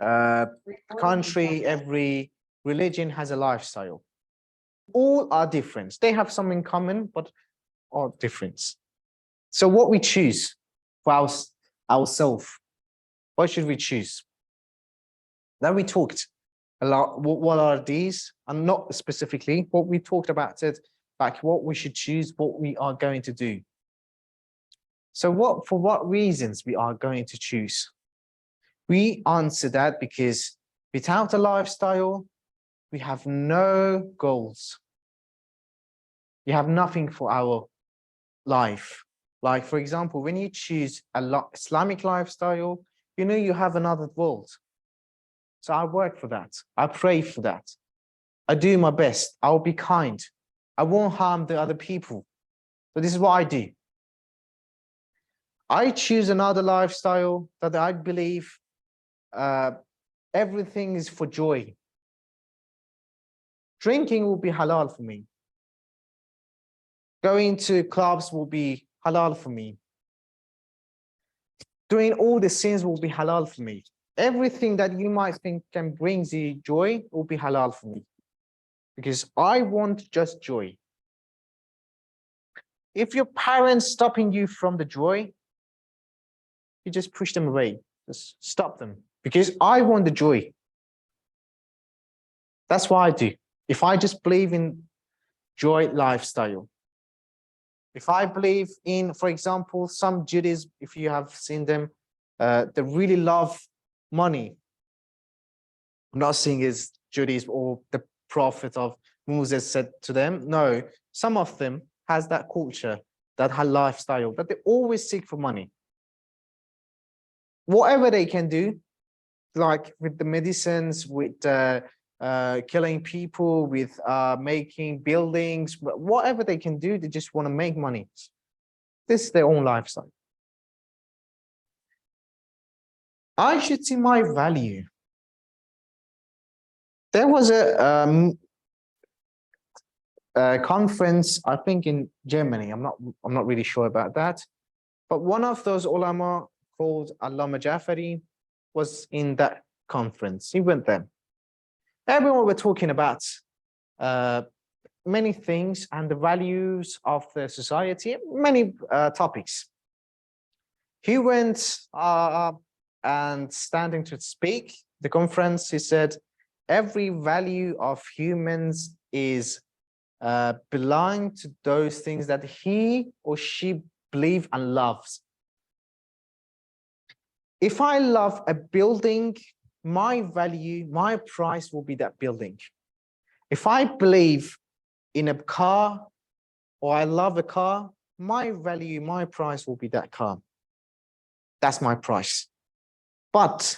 uh, country, every religion has a lifestyle. All are different. They have some in common, but are different. So what we choose for ourselves, what should we choose? Then we talked a lot. What are these? And not specifically what we talked about it, like what we should choose, what we are going to do. So for what reasons we are going to choose? We answer that because without a lifestyle, we have no goals. You have nothing for our life. Like, for example, when you choose a Islamic lifestyle, you know you have another world. So I work for that. I pray for that. I do my best. I'll be kind. I won't harm the other people. So this is what I do. I choose another lifestyle that I believe everything is for joy. Drinking will be halal for me. Going to clubs will be halal for me. Doing all the sins will be halal for me. Everything that you might think can bring you joy will be halal for me. Because I want just joy. If your parents stopping you from the joy, you just push them away. Just stop them. Because I want the joy. That's what I do. If I just believe in joy lifestyle, if I believe in, for example, some Judaism, if you have seen them, they really love money. I'm not saying it's Judaism or the prophet of Moses said to them. No, some of them has that culture, that lifestyle, that they always seek for money. Whatever they can do, like with the medicines, with killing people, with making buildings, whatever they can do, they just want to make money. This is their own lifestyle. I should see my value. There was a conference, I think in Germany. I'm not really sure about that, but one of those ulama called Allama Jafari was in that conference. He went there. Everyone were talking about many things and the values of the society, many topics. He went and standing to speak the conference, he said, every value of humans is belong to those things that he or she believe and loves. If I love a building, my value, my price will be that building. If I believe in a car or I love a car, my value, my price will be that car. That's my price. But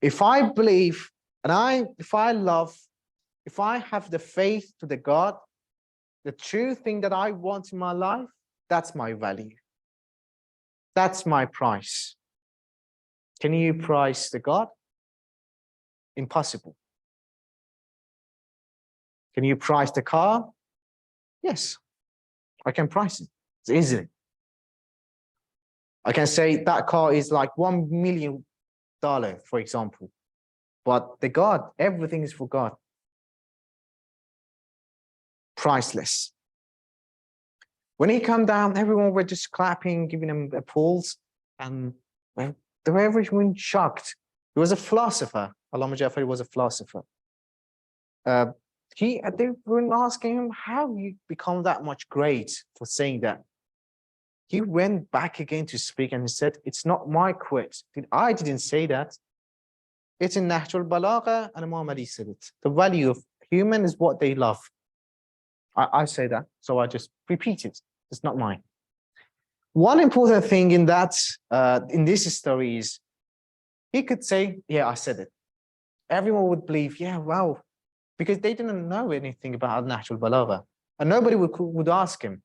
if I believe and if I love, if I have the faith to the God, the true thing that I want in my life, that's my value. That's my price. Can you price the God? Impossible. Can you price the car? Yes, I can price it. It's easy. I can say that car is like $1 million, for example. But the God, everything is for God. Priceless. When he came down, everyone were just clapping, giving him applause, and well, they were everyone shocked. He was a philosopher. Allama Jafari was a philosopher. They were asking him, how you become that much great for saying that? He went back again to speak and he said, it's not my quote. I didn't say that. It's in Nahjul Balagha and Imam Ali said it. The value of human is what they love. I say that, so I just repeat it. It's not mine. One important thing in that, in this story is, he could say, yeah, I said it. Everyone would believe, yeah, wow, because they didn't know anything about Nahjul Balagha, and nobody would ask him.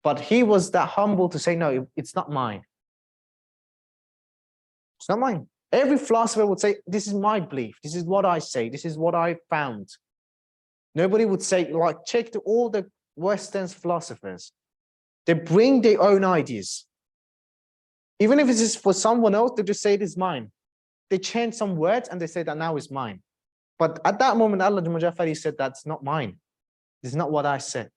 But he was that humble to say, no, it's not mine. It's not mine. Every philosopher would say, this is my belief. This is what I say. This is what I found. Nobody would say, like, check all the Western philosophers. They bring their own ideas. Even if it is for someone else, they just say it is mine. they changed some words and they said that now is mine. But at that moment, Allah Jafari said, that's not mine. This is not what I said.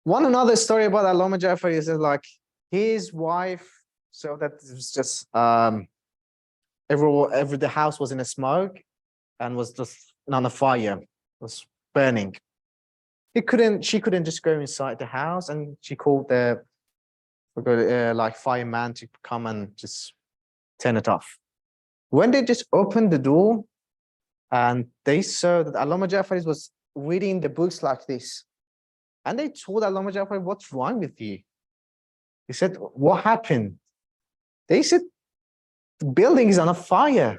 One another story about Allama Jafari is like his wife, so that it was just the house was in a smoke and was just on a fire, was burning. She couldn't just go inside the house, and she called the like fireman to come and just turn it off. When they just opened the door and they saw that Allama Jafari was reading the books like this, and they told Allama Jafari, what's wrong with you? He said, what happened? They said, the building is on a fire.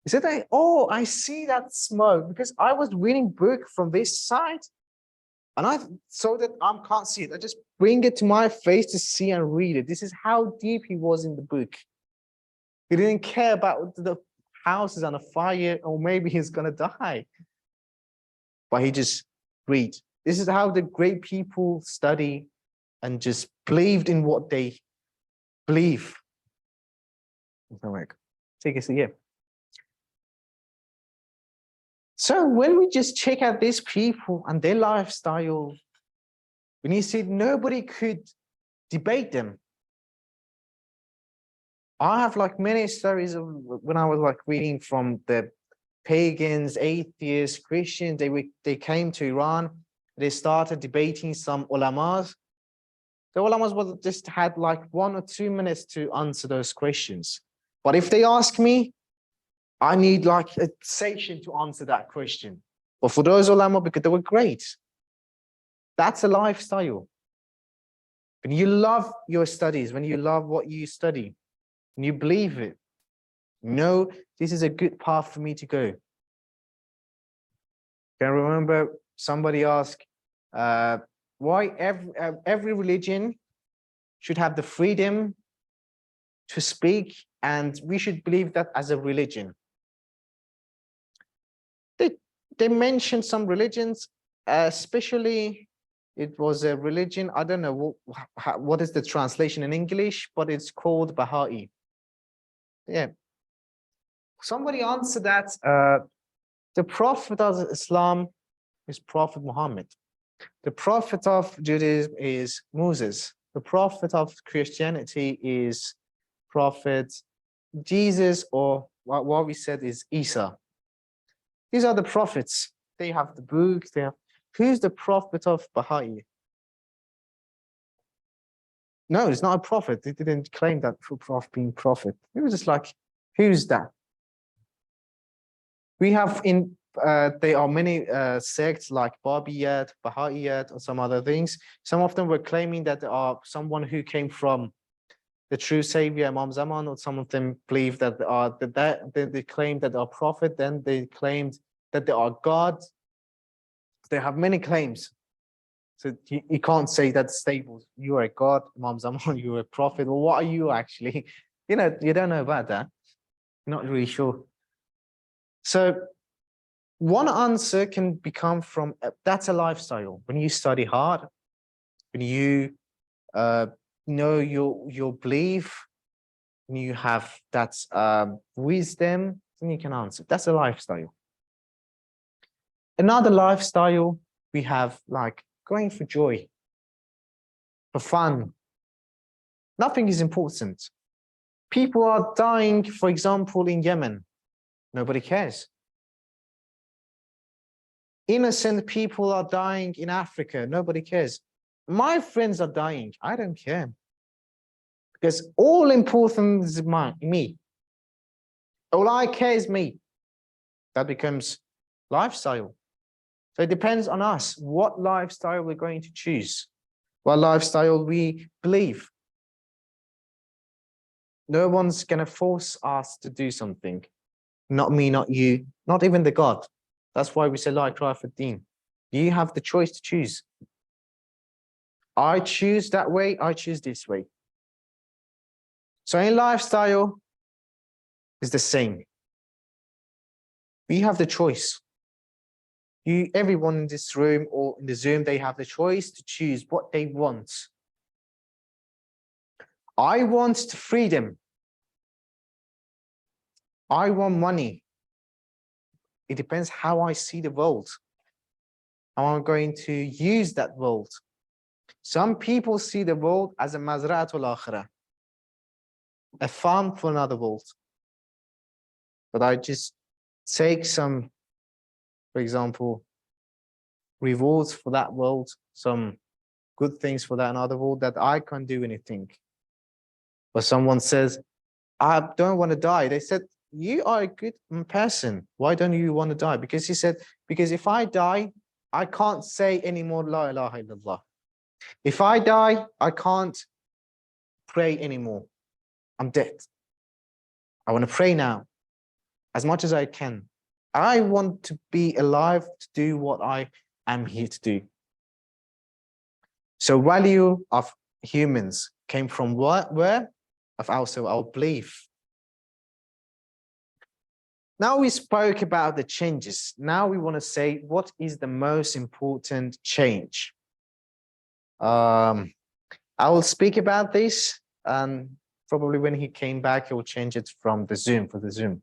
He said, oh, I see that smoke because I was reading book from this side and I saw that I can't see it. I just bring it to my face to see and read it. This is how deep he was in the book. He didn't care about the house is on a fire or maybe he's going to die. But he just read. This is how the great people study and just believed in what they believe. Take a seat here. So when we just check out these people and their lifestyle, when you see nobody could debate them. I have like many stories of when I was like reading from the pagans, atheists, Christians, they came to Iran, they started debating some ulamas. The ulamas just had like 1 or 2 minutes to answer those questions. But if they ask me, I need like a section to answer that question. But for those ulama, because they were great. That's a lifestyle. When you love your studies, when you love what you study, and you believe it, no, this is a good path for me to go. Can I remember somebody asked, why every religion should have the freedom to speak, and we should believe that as a religion. They mentioned some religions, especially it was a religion, I don't know what is the translation in English, but it's called Baha'i. Yeah. Somebody answered that the Prophet of Islam is Prophet Muhammad. The Prophet of Judaism is Moses. The Prophet of Christianity is Prophet Jesus, or what we said is Isa. These are the prophets. They have the book. Who's the prophet of Baha'i? No, it's not a prophet. They didn't claim that for being prophet. It was just like, who's that? We have there are many sects like Babiyat, Baha'iyat, or some other things. Some of them were claiming that there are someone who came from the true savior, Imam Zaman, or some of them believe that they claim that they are prophet, then they claimed that they are God. They have many claims. So you can't say that's stable. You are a God, Imam Zaman, you are a prophet. Well, what are you actually? You don't know about that. You're not really sure. So one answer can become from, that's a lifestyle. When you study hard, when you know your belief, when you have that wisdom, then you can answer. That's a lifestyle. Another lifestyle we have like going for joy, for fun. Nothing is important. People are dying, for example, in Yemen. Nobody cares. Innocent people are dying in Africa. Nobody cares. My friends are dying. I don't care. Because all important is me. All I care is me. That becomes lifestyle. So it depends on us what lifestyle we're going to choose, what lifestyle we believe. No one's going to force us to do something. Not me, not you, not even the God. That's why we say, La ikraha fi din. You have the choice to choose. I choose that way, I choose this way. So in lifestyle, it's the same. We have the choice. Everyone in this room or in the Zoom, they have the choice to choose what they want. I want freedom. I want money. It depends how I see the world, how I'm going to use that world. Some people see the world as a mazra'atul akhirah, a farm for another world. But I just take some, for example, rewards for that world, some good things for that another world that I can't do anything. But someone says, I don't want to die. They said, you are a good person. Why don't you want to die? Because he said, because if I die, I can't say anymore, La ilaha illallah. If I die, I can't pray anymore. I'm dead. I want to pray now as much as I can. I want to be alive to do what I am here to do. So value of humans came from what? Where? Of also our belief. Now we spoke about the changes. Now we want to say, what is the most important change? I will speak about this, and probably when he came back, he will change it from the Zoom for the Zoom.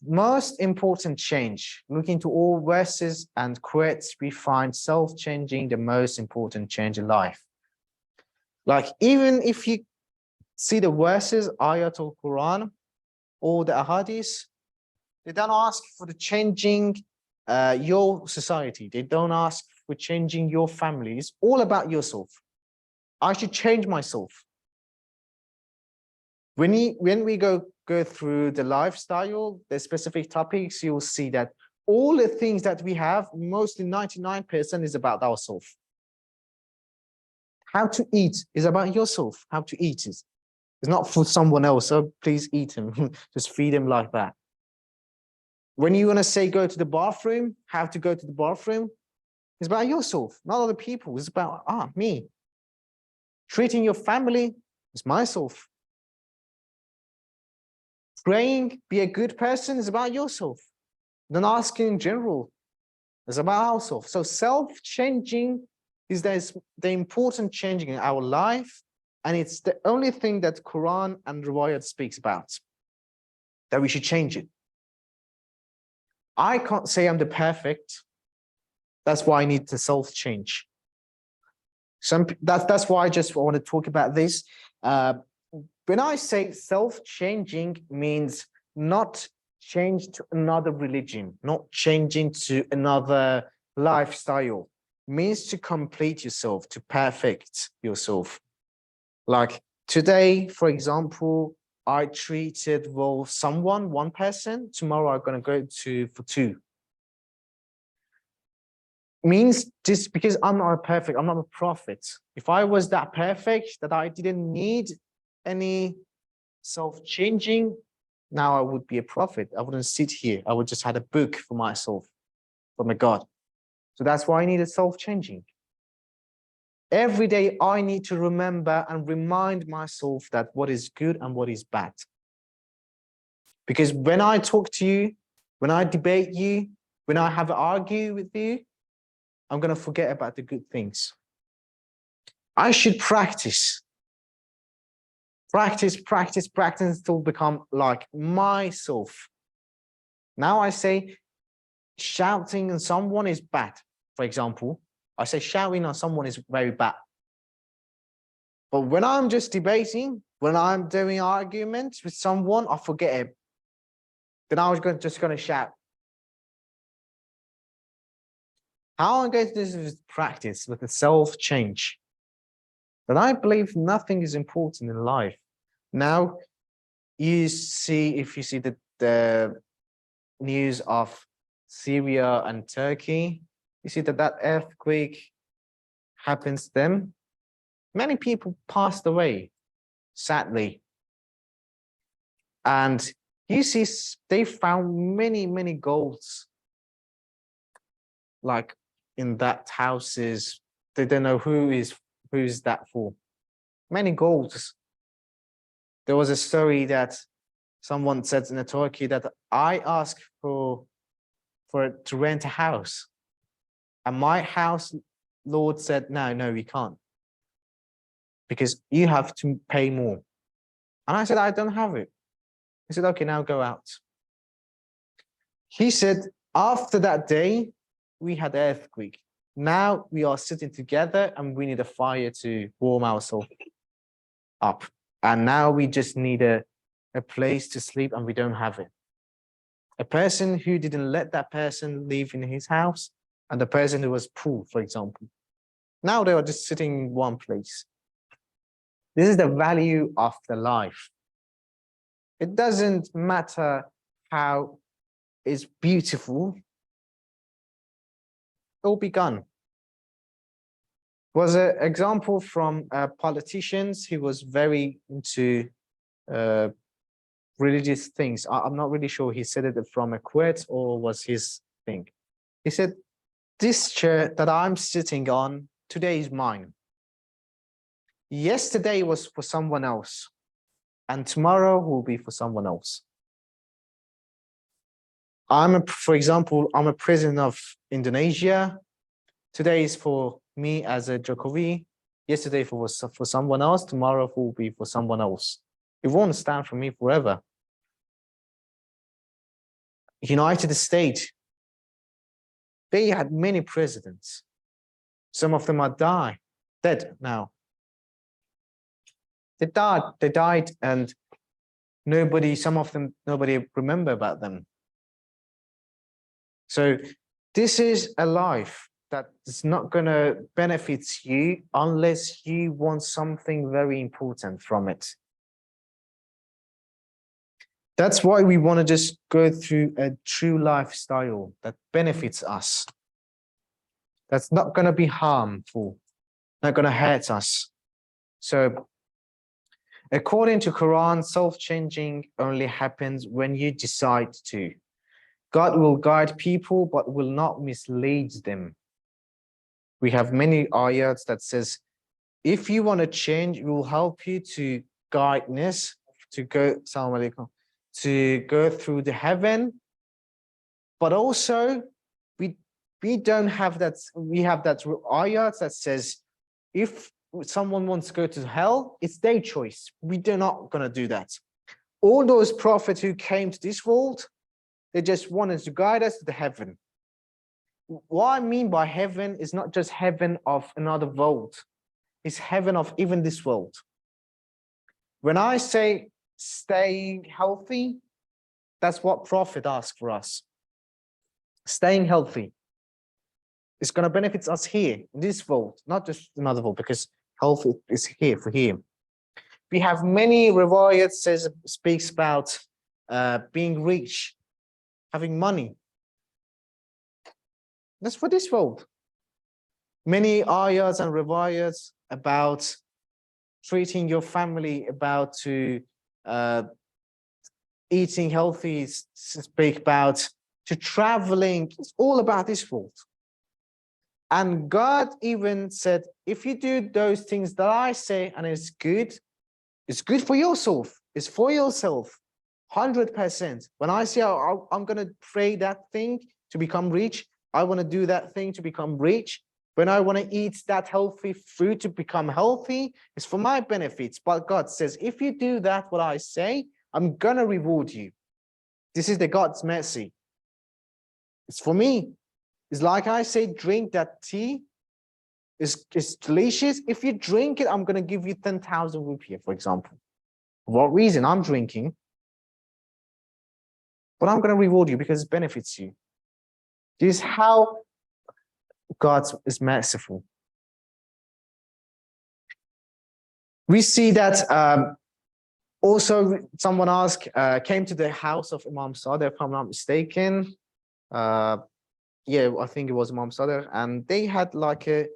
Most important change. Look into all verses and quotes, we find self-changing the most important change in life. Like even if you see the verses, ayatul Quran, or the ahadith, they don't ask for the changing your society. They don't ask for changing your family. It's all about yourself. I should change myself. When we go through the lifestyle, the specific topics, you'll see that all the things that we have, mostly 99% is about ourselves. How to eat is about yourself. How to eat is. It's not for someone else. So please eat him. Just feed him like that. When you want to say go to the bathroom, how to go to the bathroom, it's about yourself, not other people. It's about me. Treating your family is myself. Praying, be a good person is about yourself. Then asking in general is about ourselves. So self-changing is the important changing in our life. And it's the only thing that Quran and Riwayat speaks about, that we should change it. I can't say I'm the perfect. That's why I need to self-change. That's why I just want to talk about this. When I say self-changing, means not change to another religion, not changing to another lifestyle, means to complete yourself, to perfect yourself. Like today, for example, I treated well someone, one person. Tomorrow I'm going to go for two. Means just because I'm not perfect, I'm not a prophet. If I was that perfect, that I didn't need any self-changing, now I would be a prophet. I wouldn't sit here. I would just have a book for myself from a God. So that's why I needed self-changing. Every day I need to remember and remind myself that what is good and what is bad. Because when I talk to you, when I debate you, when I have an argue with you, I'm going to forget about the good things. I should practice. Practice until become like myself. Now I say shouting on someone is bad. For example, I say shouting on someone is very bad. But when I'm just debating, when I'm doing arguments with someone, I forget it. Then I was just going to shout. How I'm going to do this is practice with the self-change. But I believe nothing is important in life. Now, if you see the news of Syria and Turkey, you see that earthquake happens to them. Many people passed away, sadly. And you see, they found many golds, like in that houses. They don't know who's that for. Many golds. There was a story that someone said in Turkey that I asked to rent a house, and my house lord said, no, we can't, because you have to pay more. And I said, I don't have it. He said, okay, now go out. He said, after that day, we had an earthquake. Now we are sitting together and we need a fire to warm ourselves up. And now we just need a place to sleep and we don't have it. A person who didn't let that person live in his house and the person who was poor, for example. Now they are just sitting in one place. This is the value of the life. It doesn't matter how it's beautiful, it will be gone. Was an example from politicians who was very into religious things. I'm not really sure he said it from a quote or was his thing. He said, this chair that I'm sitting on today is mine. Yesterday was for someone else, and tomorrow will be for someone else. For example, I'm a president of Indonesia. Today is for me as a Jokowi. Yesterday for someone else. Tomorrow will be for someone else. It won't stand for me forever. United States, they had many presidents. Some of them are dead now. They died and some of them, nobody remember about them. So this is a life that is not going to benefit you unless you want something very important from it. That's why we want to just go through a true lifestyle that benefits us. That's not going to be harmful, not going to hurt us. So according to Quran, self-changing only happens when you decide to. God will guide people, but will not mislead them. We have many ayats that says, if you want to change, it will help you to guidance, to go through the heaven. But also, we don't have that, we have that ayat that says, if someone wants to go to hell, it's their choice. We're not going to do that. All those prophets who came to this world, they just wanted to guide us to the heaven. What I mean by heaven is not just heaven of another world. It's heaven of even this world. When I say staying healthy, that's what Prophet asked for us. Staying healthy. It's going to benefit us here in this world, not just another world, because health is here for him. We have many riwayats speaks about being rich, having money. That's for this world. Many ayahs and riwayats about treating your family, about eating healthy, speak about to traveling. It's all about this world. And God even said, if you do those things that I say and it's good for yourself. It's for yourself, 100%. When I say I'm going to pray that thing to become rich, I want to do that thing to become rich. When I want to eat that healthy food to become healthy, it's for my benefits. But God says, if you do that, what I say, I'm going to reward you. This is the God's mercy. It's for me. It's like I say, drink that tea. It's delicious. If you drink it, I'm going to give you 10,000 rupiah, for example. For what reason? I'm drinking. But I'm going to reward you because it benefits you. This is how God is merciful. We see that also someone came to the house of Imam Sadr, if I'm not mistaken. Yeah, I think it was Imam Sadr, and they had like a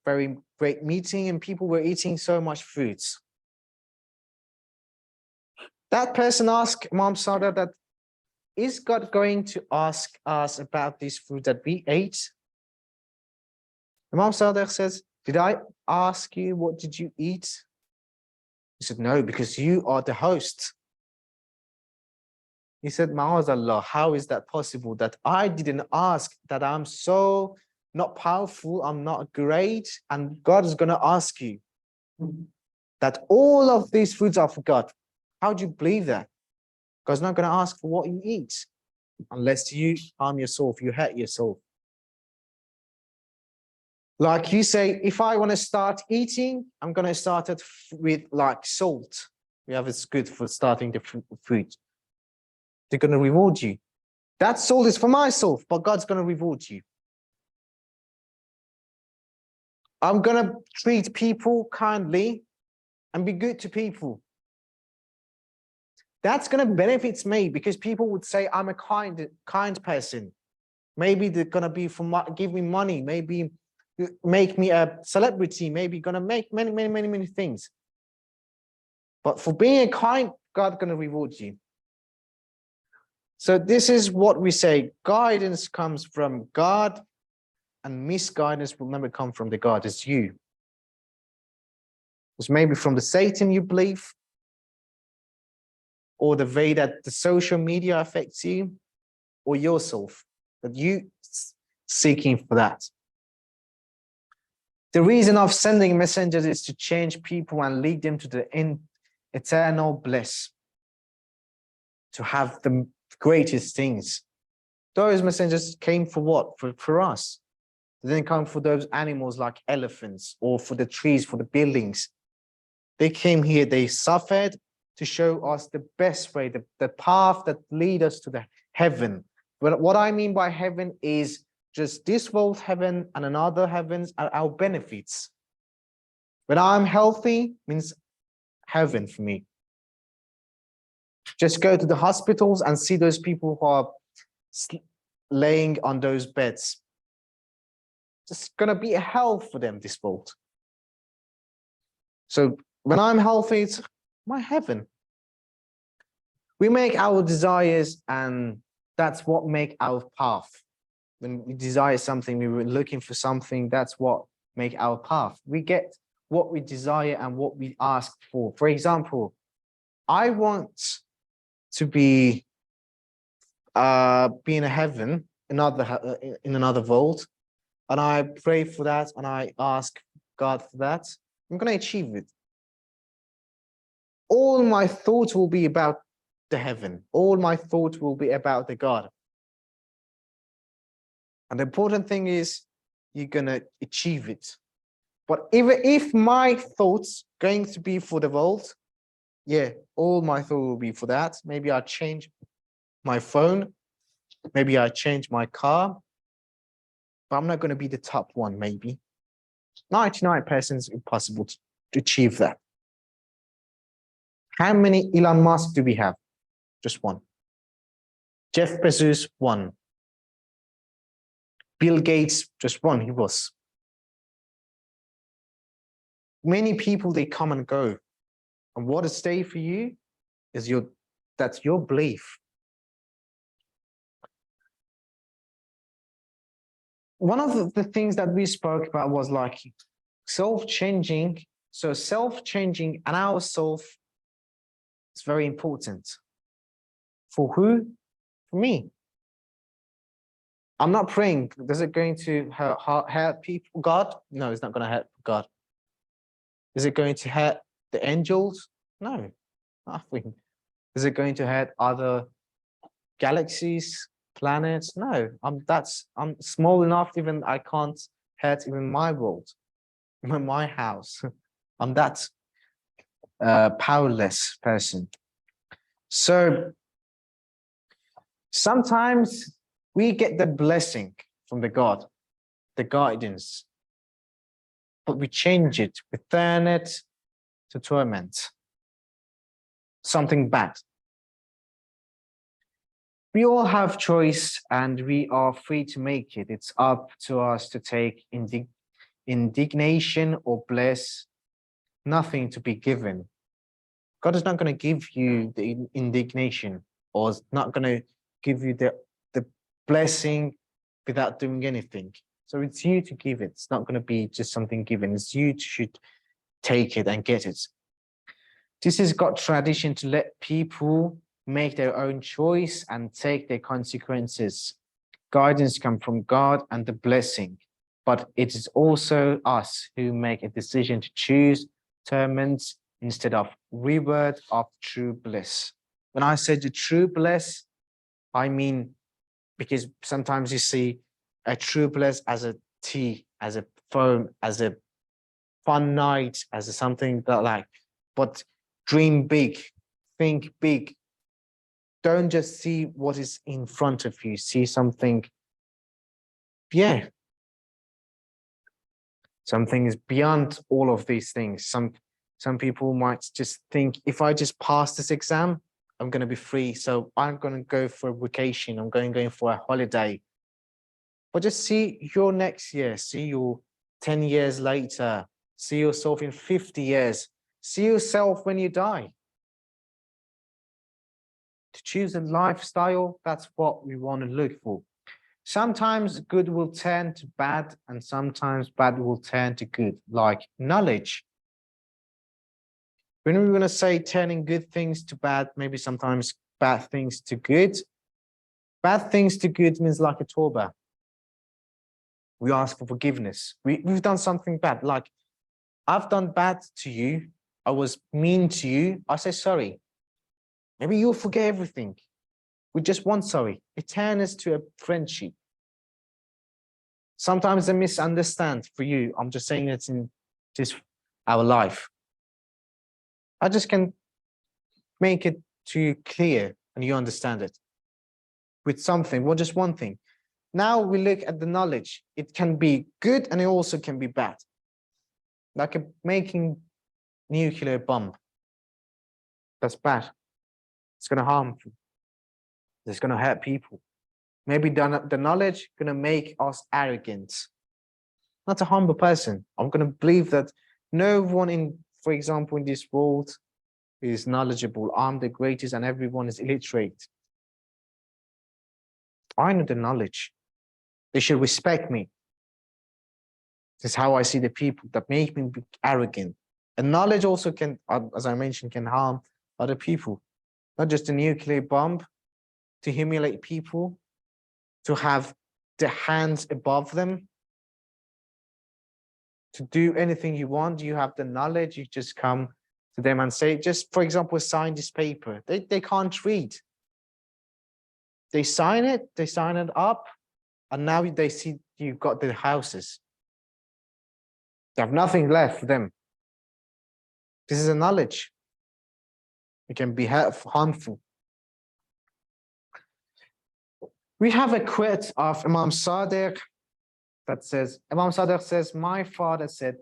very great meeting, and people were eating so much foods. That person asked Imam Sadr that, is God going to ask us about this food that we ate? Imam Sadr says, did I ask you what did you eat? He said, no, because you are the host. He said, Ma'azallah, how is that possible that I didn't ask, that I'm so not powerful, I'm not great, and God is going to ask you that all of these foods are for God. How do you believe that? God's not going to ask for what you eat unless you harm yourself, you hurt yourself. Like you say, if I want to start eating, I'm going to start it with like salt. We have it's good for starting the food. They're going to reward you. That salt is for myself, but God's going to reward you. I'm going to treat people kindly and be good to people. That's going to benefit me because people would say I'm a kind person. Maybe they're going to be give me money, maybe make me a celebrity, maybe going to make many things. But for being kind, God's going to reward you. So this is what we say, guidance comes from God and misguidance will never come from the God, it's you. It's maybe from the Satan you believe, or the way that the social media affects you, or yourself, that you seeking for that. The reason of sending messengers is to change people and lead them to the eternal bliss, to have the greatest things. Those messengers came for what? For us. They didn't come for those animals like elephants or for the trees, for the buildings. They came here, they suffered to show us the best way, the path that leads us to the heaven. But what I mean by heaven is just this world heaven and another heavens are our benefits. When I'm healthy, means heaven for me. Just go to the hospitals and see those people who are laying on those beds. It's going to be a hell for them, this world. So when I'm healthy, it's my heaven. We make our desires, and that's what make our path. When we desire something, we were looking for something, that's what make our path. We get what we desire and what we ask for. For example, I want to be in a heaven, in another world, and I pray for that and I ask God for that. I'm going to achieve it. All my thoughts will be about the heaven. All my thoughts will be about the God. And the important thing is you're going to achieve it. But even if my thoughts going to be for the world, yeah, all my thoughts will be for that. Maybe I change my phone. Maybe I change my car. But I'm not going to be the top one, maybe. 99% is impossible to achieve that. How many Elon Musk do we have? Just one. Jeff Bezos, one. Bill Gates, just one, he was. Many people, they come and go. And what is stay for you is that's your belief. One of the things that we spoke about was like self-changing. So self-changing and ourself is very important. For who? For me. I'm not praying. Is it going to hurt people? God? No, it's not going to hurt God. Is it going to hurt the angels? No, nothing. Is it going to hurt other galaxies, planets? No, I'm small enough, even I can't hurt even my world, my house. I'm that powerless person. So sometimes we get the blessing from the God, the guidance, but we change it, we turn it to torment, something bad. We all have choice and we are free to make it. It's up to us to take indignation or bless, nothing to be given. God is not going to give you the indignation or is not going to give you the blessing without doing anything. So it's you to give it. It's not going to be just something given. It's you should take it and get it. This is God's tradition to let people make their own choice and take their consequences. Guidance comes from God and the blessing, but it is also us who make a decision to choose, determines instead of rebirth of true bliss. When I say the true bliss, I mean, because sometimes you see a true bliss as a tea, as a foam, as a fun night, as a something that like, but dream big, think big. Don't just see what is in front of you, see something, yeah, something is beyond all of these things. Some people might just think, if I just pass this exam, I'm going to be free. So I'm going to go for a vacation. I'm going for a holiday. But just see your next year, see you 10 years later, see yourself in 50 years, see yourself when you die. To choose a lifestyle, that's what we want to look for. Sometimes good will turn to bad, and sometimes bad will turn to good, like knowledge. When we're going to say turning good things to bad, maybe sometimes bad things to good. Bad things to good means like a tawbah. We ask for forgiveness. We've done something bad, like I've done bad to you. I was mean to you. I say sorry. Maybe you'll forget everything. We just want sorry. It turns to a friendship. Sometimes I misunderstand for you. I'm just saying it's in just our life. I just can make it to you clear and you understand it with something, well, just one thing. Now we look at the knowledge. It can be good and it also can be bad. Like making nuclear bomb. That's bad. It's going to harm you. It's going to hurt people. Maybe the knowledge going to make us arrogant. Not a humble person. I'm going to believe that no one in, for example, in this world is knowledgeable. I'm the greatest and everyone is illiterate. I know the knowledge. They should respect me. This is how I see the people that make me be arrogant. And knowledge also can, as I mentioned, can harm other people. Not just a nuclear bomb to humiliate people, to have the hands above them, to do anything you want. You have the knowledge, you just come to them and say, just for example, sign this paper. They can't read. They sign it up, and now they see you've got the houses. They have nothing left for them. This is a knowledge. It can be harmful. We have a quote of Imam Sadiq that says, Imam Sadiq says, my father said,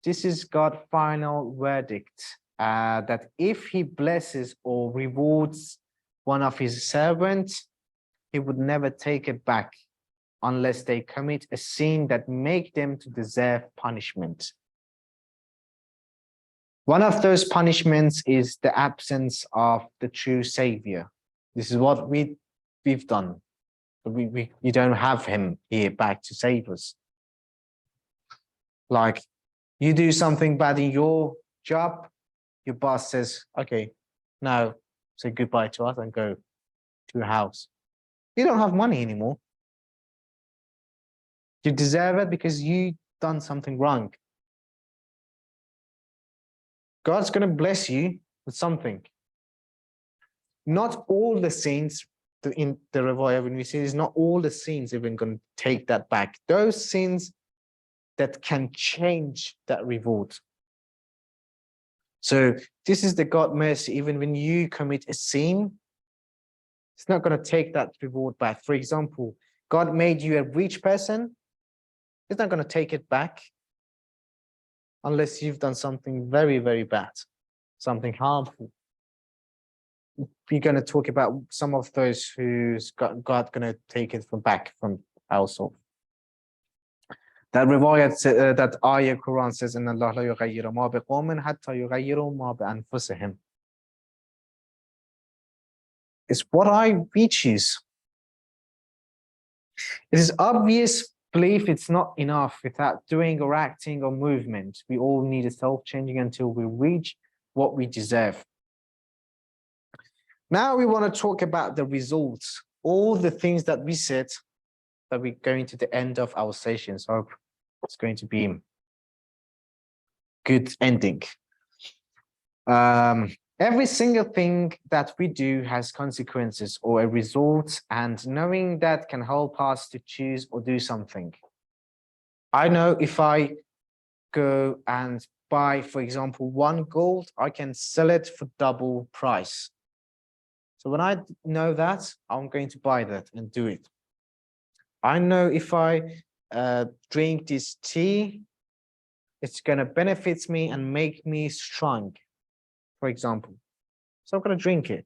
this is God's final verdict, that if he blesses or rewards one of his servants, he would never take it back unless they commit a sin that make them to deserve punishment. One of those punishments is the absence of the true savior. This is what we've done. We don't have him here back to save us. Like you do something bad in your job, your boss says, okay, now say goodbye to us and go to your house. You don't have money anymore. You deserve it because you done something wrong. God's going to bless you with something. Not all the sins in the Revaya, when we see is not all the sins even going to take that back. Those sins that can change that reward. So this is the God mercy. Even when you commit a sin, it's not going to take that reward back. For example, God made you a rich person. It's not going to take it back unless you've done something very, very bad, something harmful. We're going to talk about some of those who's God going to take it back from ourselves. That riwayat, that ayah Quran says, "Inna Allah la yughayyiru ma biqawmin hatta yughayyiru ma bi anfusihim." It's what we choose. It is obvious belief it's not enough without doing or acting or movement. We all need a self-changing until we reach what we deserve. Now we want to talk about the results, all the things that we said that we're going to the end of our session. So it's going to be good ending. Every single thing that we do has consequences or a result, and knowing that can help us to choose or do something. I know if I go and buy, for example, one gold, I can sell it for double price. So when I know that, I'm going to buy that and do it. I know if I drink this tea, it's going to benefit me and make me strong, for example. So I'm going to drink it.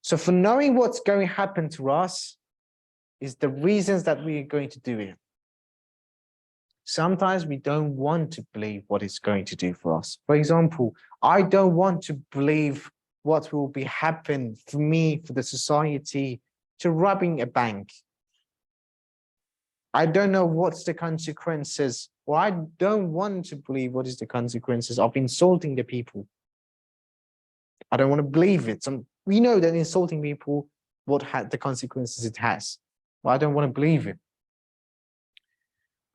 So for knowing what's going to happen to us is the reasons that we are going to do it. Sometimes we don't want to believe what it's going to do for us. For example, I don't want to believe what will be happen for me, for the society, to robbing a bank. I don't know what's the consequences, or I don't want to believe what is the consequences of insulting the people. I don't want to believe it. We know that insulting people, what had the consequences it has, but I don't want to believe it.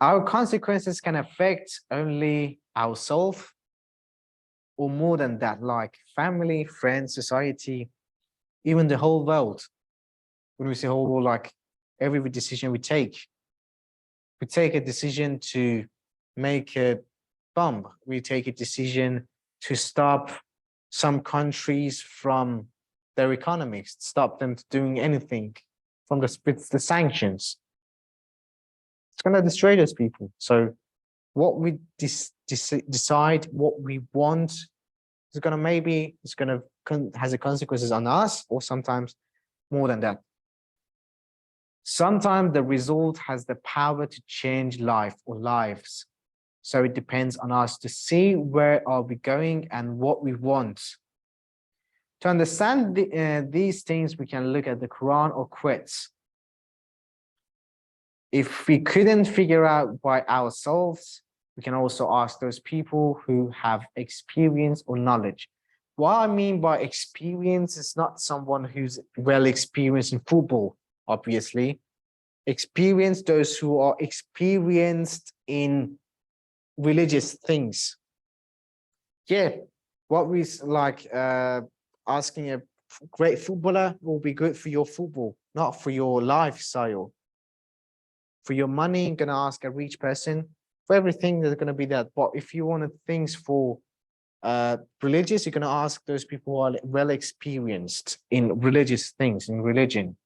Our consequences can affect only ourselves, or more than that, like family, friends, society, even the whole world. When we say whole world, like every decision we take a decision to make a bomb. We take a decision to stop some countries from their economics, stop them doing anything from the sanctions. It's going to destroy those people. So what we decide, what we want, is going to has the consequences on us, or sometimes more than that. Sometimes the result has the power to change life or lives. So it depends on us to see where are we going and what we want. To understand these things, we can look at the Quran or quotes. If we couldn't figure out by ourselves, we can also ask those people who have experience or knowledge. What I mean by experience is not someone who's well experienced in football, obviously. Experience, those who are experienced in religious things. Yeah, what we like asking a great footballer will be good for your football, not for your lifestyle. For your money, you're gonna ask a rich person. For everything, there's gonna be that. But if you wanted things for religious, you're gonna ask those people who are well experienced in religious things, in religion.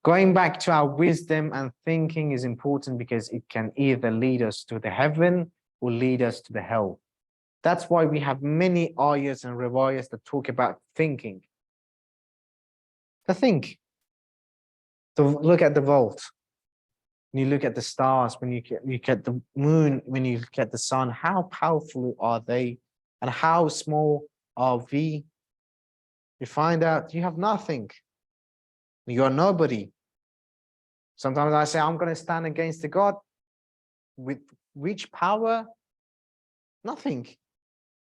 Going back to our wisdom and thinking is important because it can either lead us to the heaven or lead us to the hell. That's why we have many ayahs and riwayahs that talk about thinking. To think, to look at the world. When you look at the stars, when you look at the moon, when you look at the sun, how powerful are they and how small are we? You find out you have nothing. You are nobody. Sometimes I say, I'm going to stand against the God. With which power? Nothing.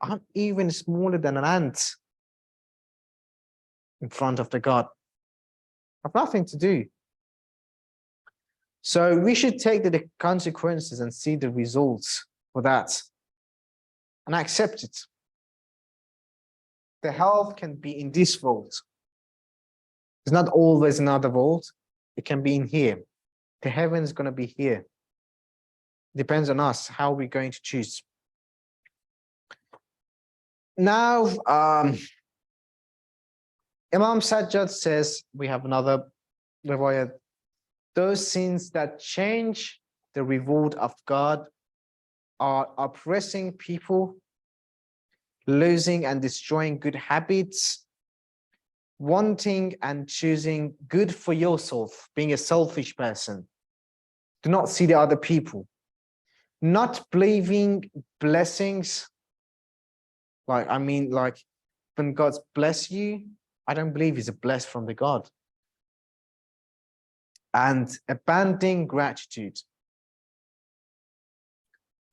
I'm even smaller than an ant in front of the God. I have nothing to do. So we should take the consequences and see the results for that and accept it. The health can be in this world. It's not always another world. It can be in here. The heaven is going to be here. Depends on us how we're going to choose. Now, Imam Sajjad says, we have another riwayat, those sins that change the reward of God are oppressing people, losing and destroying good habits, wanting and choosing good for yourself, being a selfish person. Do not see the other people. Not believing blessings. Like when God's bless you, I don't believe it's a bless from the God. And abandoning gratitude.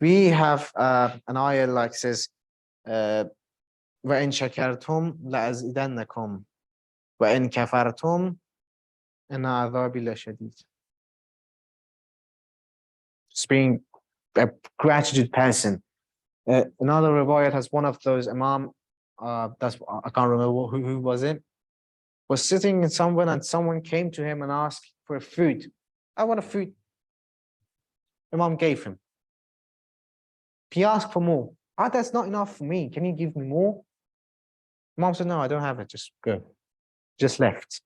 We have an ayah like says, وَإِن شَكَرْتُمْ لَأَزِدَنَّكُمْ وَإِن كَفَرْتُمْ إِنَّ عَذَابِي لَشَدِيدٌ. Just being a gratitude person. Another riwayat has one of those Imam, I can't remember who was it, was sitting in somewhere and someone came to him and asked for food. I want a food. Imam gave him. He asked for more. Ah, that's not enough for me. Can you give me more? Imam said, no, I don't have it. Just go. Just left.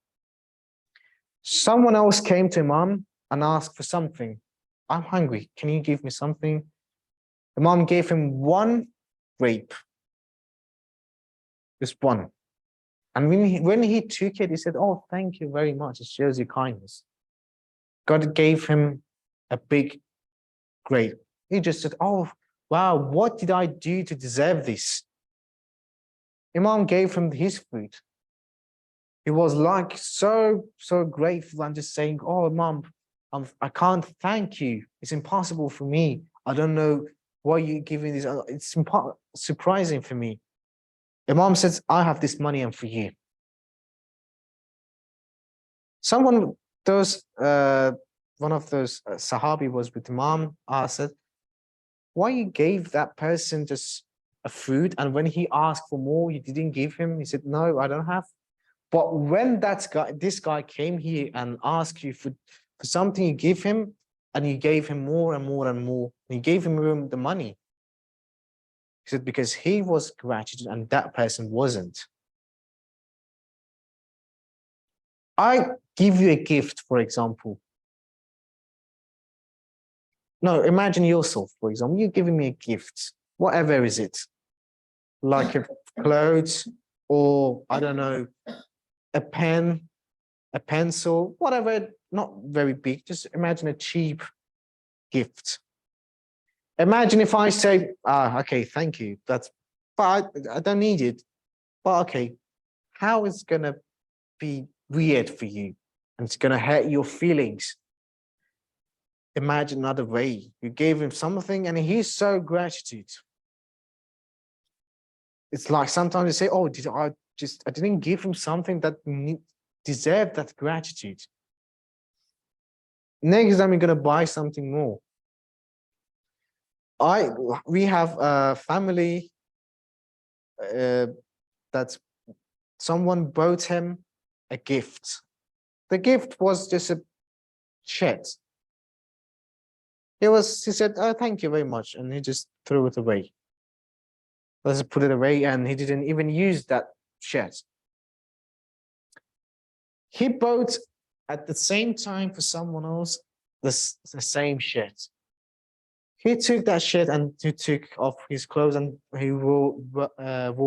Someone else came to Imam and asked for something. I'm hungry. Can you give me something? Imam gave him one grape. Just one. And when he took it, he said, oh, thank you very much. It shows you kindness. God gave him a big grape. He just said, oh, wow, what did I do to deserve this? Imam gave him his food. He was like so grateful and just saying, oh, Imam, I can't thank you. It's impossible for me. I don't know why you're giving this. It's surprising for me. Imam says, I have this money and for you. One of those Sahabi was with Imam, said, why you gave that person just a food, and when he asked for more, you didn't give him? He said, no, I don't have. But when this guy came here and asked you for something, you give him, and you gave him more and more and more. And you gave him the money. He said, because he was gratitude and that person wasn't. I give you a gift, for example. No, imagine yourself, for example, you're giving me a gift, whatever is it, like a clothes, or I don't know, a pen, a pencil, whatever, not very big, just imagine a cheap gift. Imagine if I say, okay, thank you, but I don't need it, but okay, how is it gonna be weird for you and it's gonna hurt your feelings? Imagine another way. You gave him something and he's so gratitude. It's like sometimes you say, oh, I didn't give him something that deserved that gratitude. Next time you're gonna buy something more. We have a family that someone bought him a gift. The gift was just a shirt. He said, oh, thank you very much. And he just threw it away. Let's put it away. And he didn't even use that shirt. He bought at the same time for someone else the same shirt. He took that shirt and he took off his clothes and he wore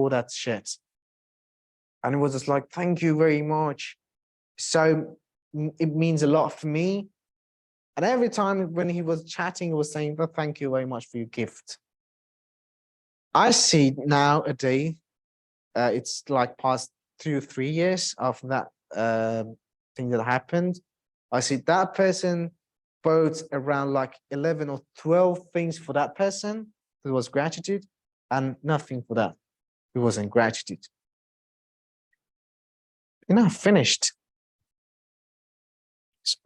that shirt. And it was just like, thank you very much. So it means a lot for me. And every time when he was chatting, he was saying, well, thank you very much for your gift. I see nowadays, it's like past 2 or 3 years after that thing that happened. I see that person bought around like 11 or 12 things for that person. It was gratitude and nothing for that. It wasn't gratitude. Finished.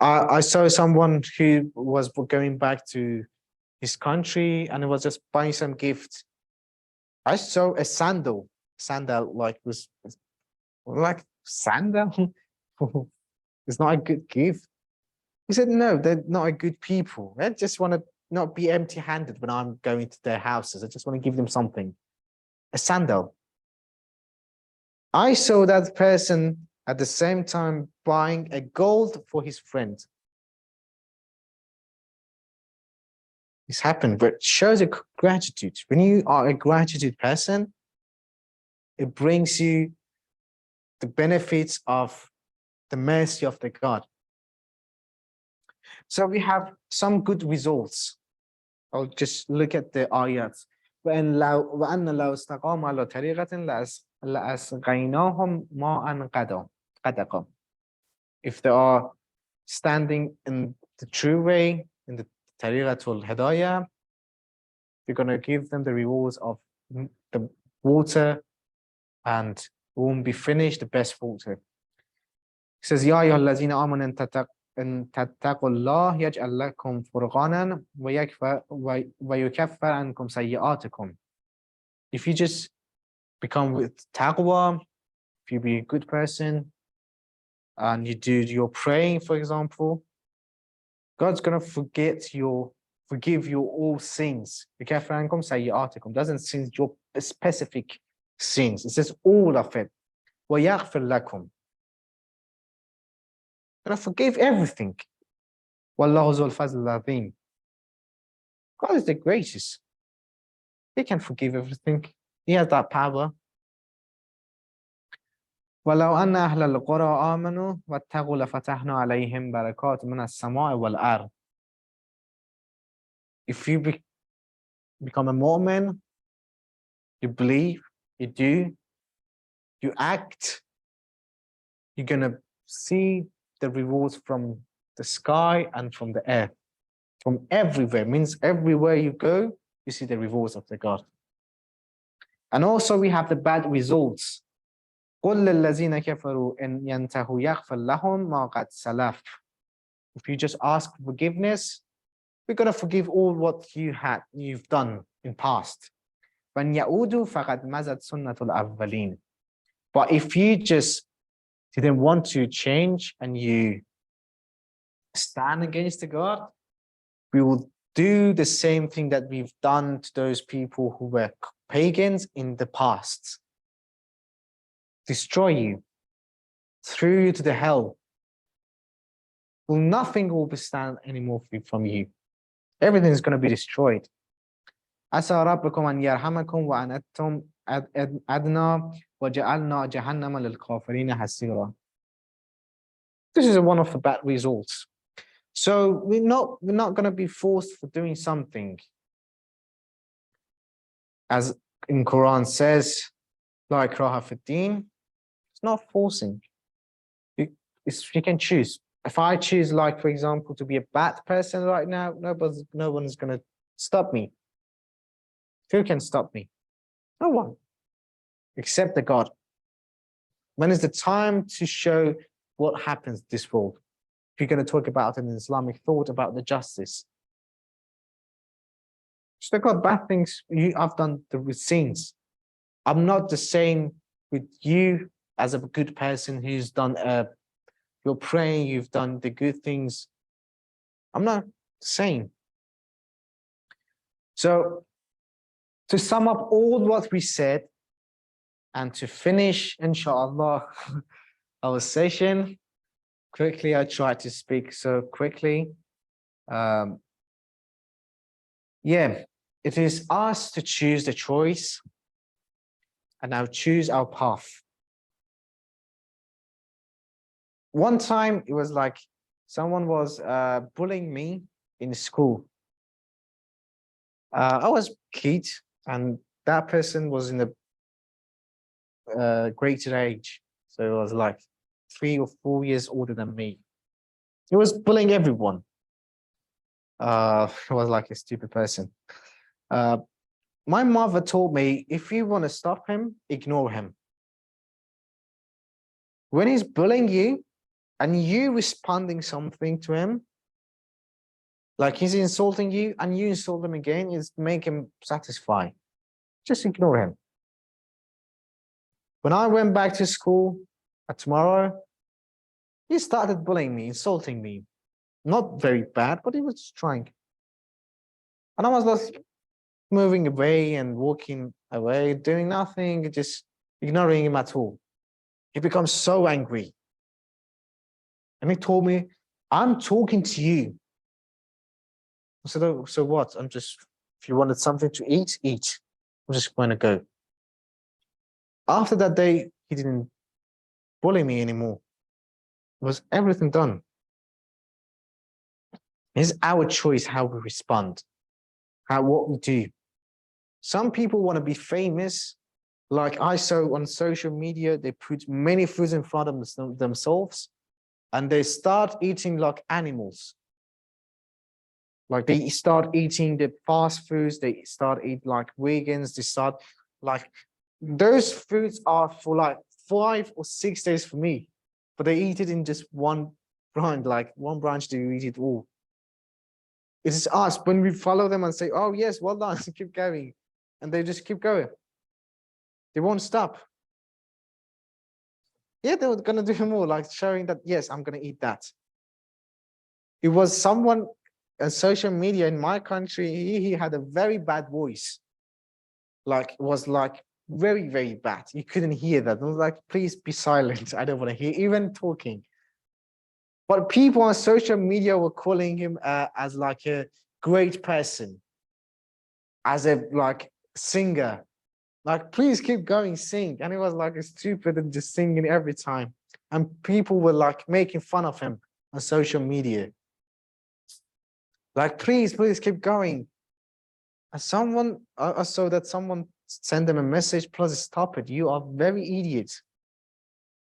I saw someone who was going back to his country and he was just buying some gifts. I saw a sandal like sandal. It's not a good gift. He said, no, they're not a good people. I just want to not be empty-handed when I'm going to their houses. I just want to give them something. A sandal. I saw that person at the same time buying a gold for his friend. This happened, but it shows a gratitude. When you are a gratitude person, it brings you the benefits of the mercy of the God. So we have some good results. I'll just look at the ayats. وَأَنَّ لَوْ اسْتَقَامُوا عَلَى طَرِيقَةٍ لَأَسْقَيْنَاهُمْ مَاءً غَدَقًا. If they are standing in the true way, in the tariqatul hidayah, we're going to give them the rewards of the water and won't be finished, the best water. It says, يَا أَيُّهَا الَّذِينَ آمَنُوا إن تتقوا الله يجعل لكم فرقانا ويكفر عنكم سيئاتكم. If you just become with taqwa, if you be a good person and you do your praying, for example, God's gonna forgive you all sins. بِكَفْرِ عَنْكُمْ سَيِّئَاتِكُم. Doesn't say your specific sins. It says all of it. وَيَغْفِرْ لَكُمْ. Gonna forgive everything. وَاللَّهُ ذُو الْفَضْلِ الْعَظِيمِ. God is the gracious. He can forgive everything. He has that power. وَلَوْ أَنَّ أَهْلَ الْقُرَىٰ آمَنُوا وَاتَّقُوا لَفَتَحْنَا عَلَيْهِمْ بَرَكَاتٍ مِنَ السَّمَاءِ وَالْأَرْضِ. If you become a Mu'min, you believe, you do, you act, you're gonna see the rewards from the sky and from the earth, from everywhere. Means everywhere you go, you see the rewards of the God. And also we have the bad results. قُلْ لِلَّذِينَ كَفَرُوا إِنْ يَنْتَهُوا يَغْفَرْ لَهُمْ مَا قَدْ سَلَفَ. If you just ask for forgiveness, we're gonna forgive all what you've done in past. وَإِنْ يَعُودُوا فَقَدْ مَزَتْ سُنَّةُ الْأَوَّلِينَ. But if you just didn't want to change and you stand against the God, we will do the same thing that we've done to those people who were pagans in the past. Destroy you, throw you to the hell. Well, nothing will stand anymore from you. Everything is going to be destroyed. عسى ربكم أن يرحمكم وأنتم أدنى وجعلنا جهنم للكافرين حصيرا. This is one of the bad results. So we're not going to be forced for doing something. As in Quran says, لا إكراه في الدين. It's not forcing. You can choose. If I choose, like, for example, to be a bad person right now, no one is going to stop me. Who can stop me? No one, except the God. When is the time to show what happens in this world? If you're going to talk about an Islamic thought about the justice. So they've got bad things. I've done the sins. I'm not the same with you as a good person who's done, you're praying, you've done the good things. I'm not the same. So to sum up all what we said and to finish, inshallah, our session, quickly, I try to speak so quickly. Yeah, it is us to choose the choice and now choose our path. One time it was like someone was bullying me in school. I was a kid and that person was in the greater age. So it was like 3 or 4 years older than me. He was bullying everyone. He was like a stupid person. My mother told me, if you want to stop him, ignore him. When he's bullying you and you responding something to him, like he's insulting you and you insult him again, is make him satisfied. Just ignore him. When I went back to school tomorrow, he started bullying me, insulting me. Not very bad, but he was trying. And I was like moving away and walking away, doing nothing, just ignoring him at all. He becomes so angry. And he told me, I'm talking to you. I said, oh, so what? If you wanted something to eat, eat. I'm just going to go. After that day, he didn't bully me anymore. It was everything done. It's our choice how we respond, what we do. Some people want to be famous. Like I saw on social media, they put many foods in front of themselves and they start eating like animals. Like they start eating the fast foods, they start eating like vegans, they start like, those foods are for like 5 or 6 days for me, but they eat it in just one branch, like one branch, they eat it all. It is us when we follow them and say, oh yes, well done, keep going. And they just keep going. They won't stop. Yeah, they were gonna do more, like showing that, yes, I'm gonna eat that. It was someone on social media in my country, he had a very bad voice. Like, it was like very, very bad. You couldn't hear that. I was like, please be silent. I don't want to hear even talking. But people on social media were calling him as like a great person, as a like singer. Like, please keep going, sing. And it was like stupid and just singing every time. And people were like making fun of him on social media. Like, please, please keep going. And someone, I saw that someone sent them a message, plus stop it. You are very idiot.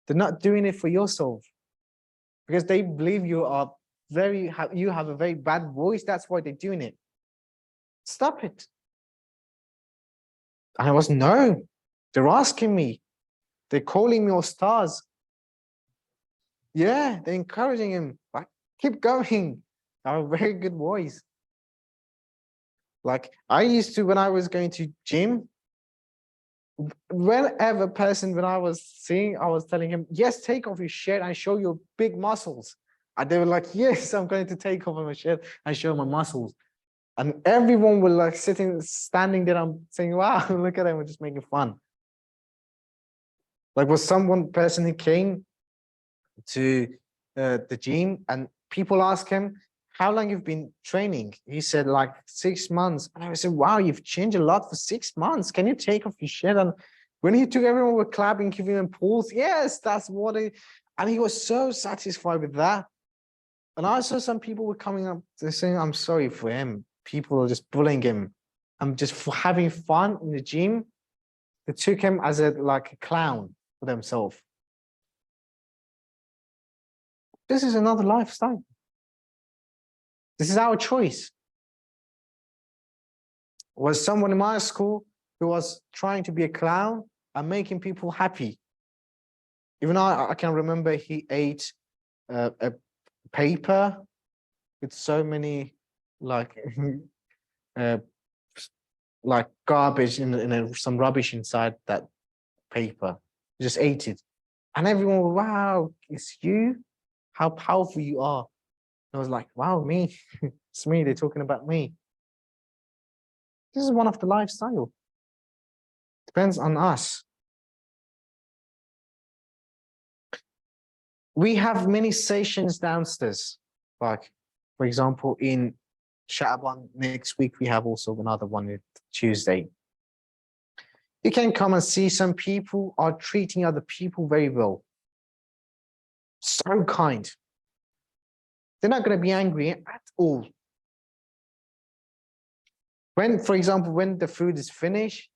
They're not doing it for yourself because they believe you are you have a very bad voice. That's why they're doing it. Stop it. And I was, no, they're asking me. They're calling me all stars. Yeah, they're encouraging him. Like, keep going. I have a very good voice. Like, I used to, when I was going to gym, whenever person, when I was seeing, I was telling him, yes, take off your shirt and show your big muscles. And they were like, yes, I'm going to take off my shirt and show my muscles. And everyone was like standing there. I'm saying, wow, look at them, we're just making fun. Like, was someone person who came to the gym and people asked him, how long you've been training? He said like 6 months. And I said, wow, you've changed a lot for 6 months. Can you take off your shirt? And when he took, everyone were clapping, giving him pulls. Yes, that's what it. And he was so satisfied with that. And I saw some people were coming up, they're saying, I'm sorry for him. People are just bullying him. I'm just for having fun in the gym. They took him as like a clown for themselves. This is another lifestyle. This is our choice. Was someone in my school who was trying to be a clown and making people happy. Even I can remember he ate a paper with so many like like garbage in some rubbish inside that paper. He just ate it. And everyone, wow, it's you? How powerful you are. I was like, wow, me. It's me. They're talking about me. This is one of the lifestyle. Depends on us. We have many sessions downstairs. Like, for example, in Sha'ban next week, we have also another one on Tuesday. You can come and see some people are treating other people very well. So kind. They're not going to be angry at all. When, for example, when the food is finished,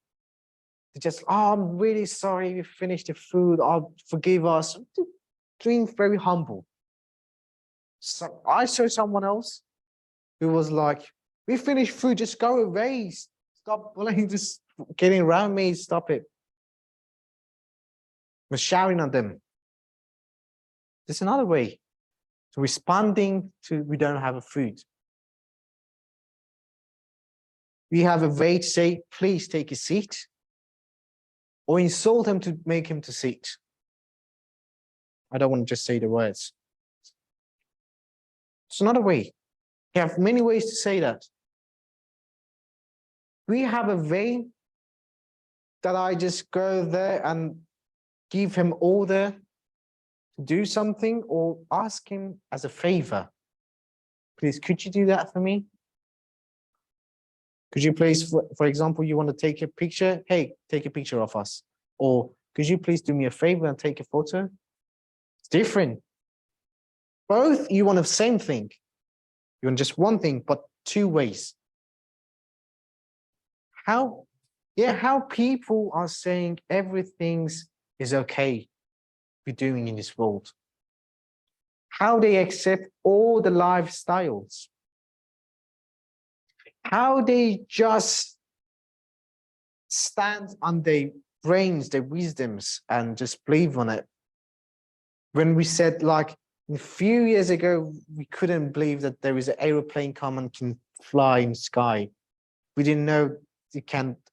they just, oh, I'm really sorry we finished the food. Oh, forgive us. Being very humble. So I saw someone else who was like, we finished food, just go away. Stop bullying, just getting around me, stop it. We're shouting at them. There's another way. So responding to we don't have a food. We have a way to say, please take a seat, or insult him to make him to sit. I don't want to just say the words. It's another way. We have many ways to say that. We have a way that I just go there and give him order to do something or ask him as a favor. Please, could you do that for me? Could you please, for example, you want to take a picture? Hey, take a picture of us. Or could you please do me a favor and take a photo? It's different. Both, you want the same thing. You want just one thing, but two ways. How people are saying everything is okay we're doing in this world. How they accept all the lifestyles. How they just stand on their brains, their wisdoms, and just believe on it. When we said, like, a few years ago, we couldn't believe that there is an aeroplane come and can fly in the sky. We didn't know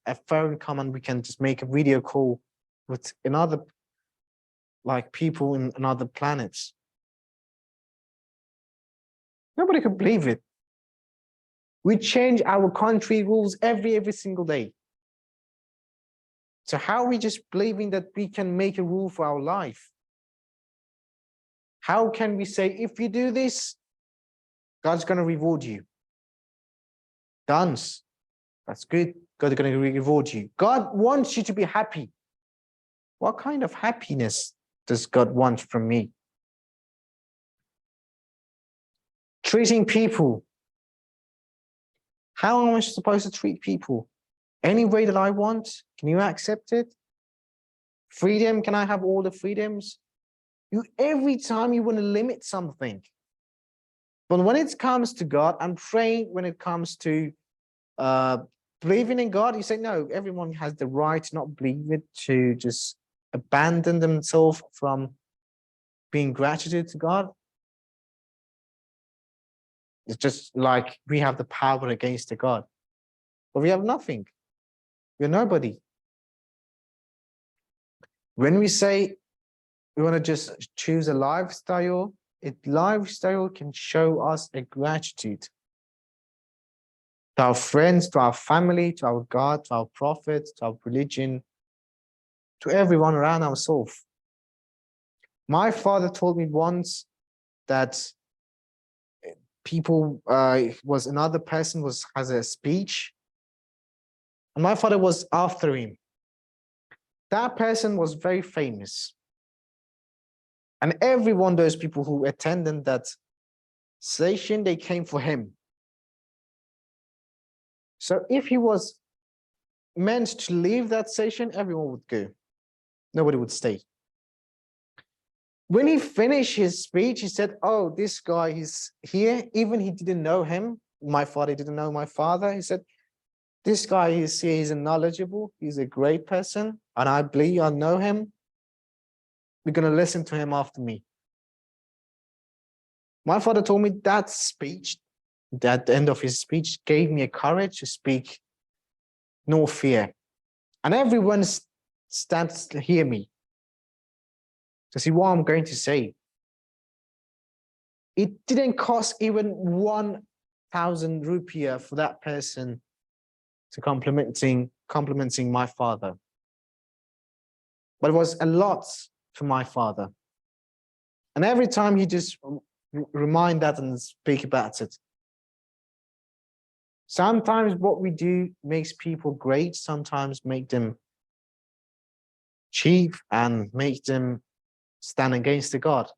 a phone come and we can just make a video call with another, like people in another planets. Nobody could believe it. We change our country rules every single day. So how are we just believing that we can make a rule for our life? How can we say, if you do this, God's going to reward you? Dance. That's good. God's going to reward you. God wants you to be happy. What kind of happiness does God want from me? Treating people. How am I supposed to treat people? Any way that I want? Can you accept it? Freedom, can I have all the freedoms? Every time you want to limit something. But when it comes to God, I'm praying when it comes to believing in God, you say, no, everyone has the right to not believe it, to just abandon themselves from being gratitude to God. It's just like we have the power against the God, but we have nothing. We're nobody. When we say we want to just choose a lifestyle can show us a gratitude to our friends, to our family, to our God, to our prophet, to our religion, to everyone around ourselves. My father told me once that another person has a speech, and my father was after him. That person was very famous. And those people who attended that session, they came for him. So if he was meant to leave that session, everyone would go. Nobody would stay. When he finished his speech, he said, oh, this guy is here. Even he didn't know him. My father didn't know my father. He said, this guy is here. He's knowledgeable. He's a great person. And I believe I know him. We're going to listen to him after me. My father told me that speech, at the end of his speech, gave me a courage to speak, no fear. And everyone stands to hear me, to see what I'm going to say. It didn't cost even 1,000 rupiah for that person to complimenting my father. But it was a lot for my father. And every time he just remind that and speak about it. Sometimes what we do makes people great, sometimes make them cheap and make them stand against the God.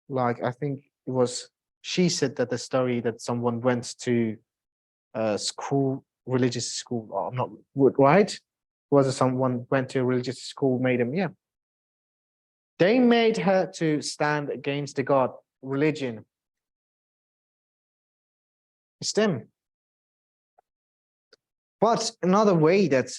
Like, I think it was, she said that the story that someone went to school, religious school, or not right? Was it someone went to a religious school, made him, yeah. They made her to stand against the God, religion. It's them. But another way that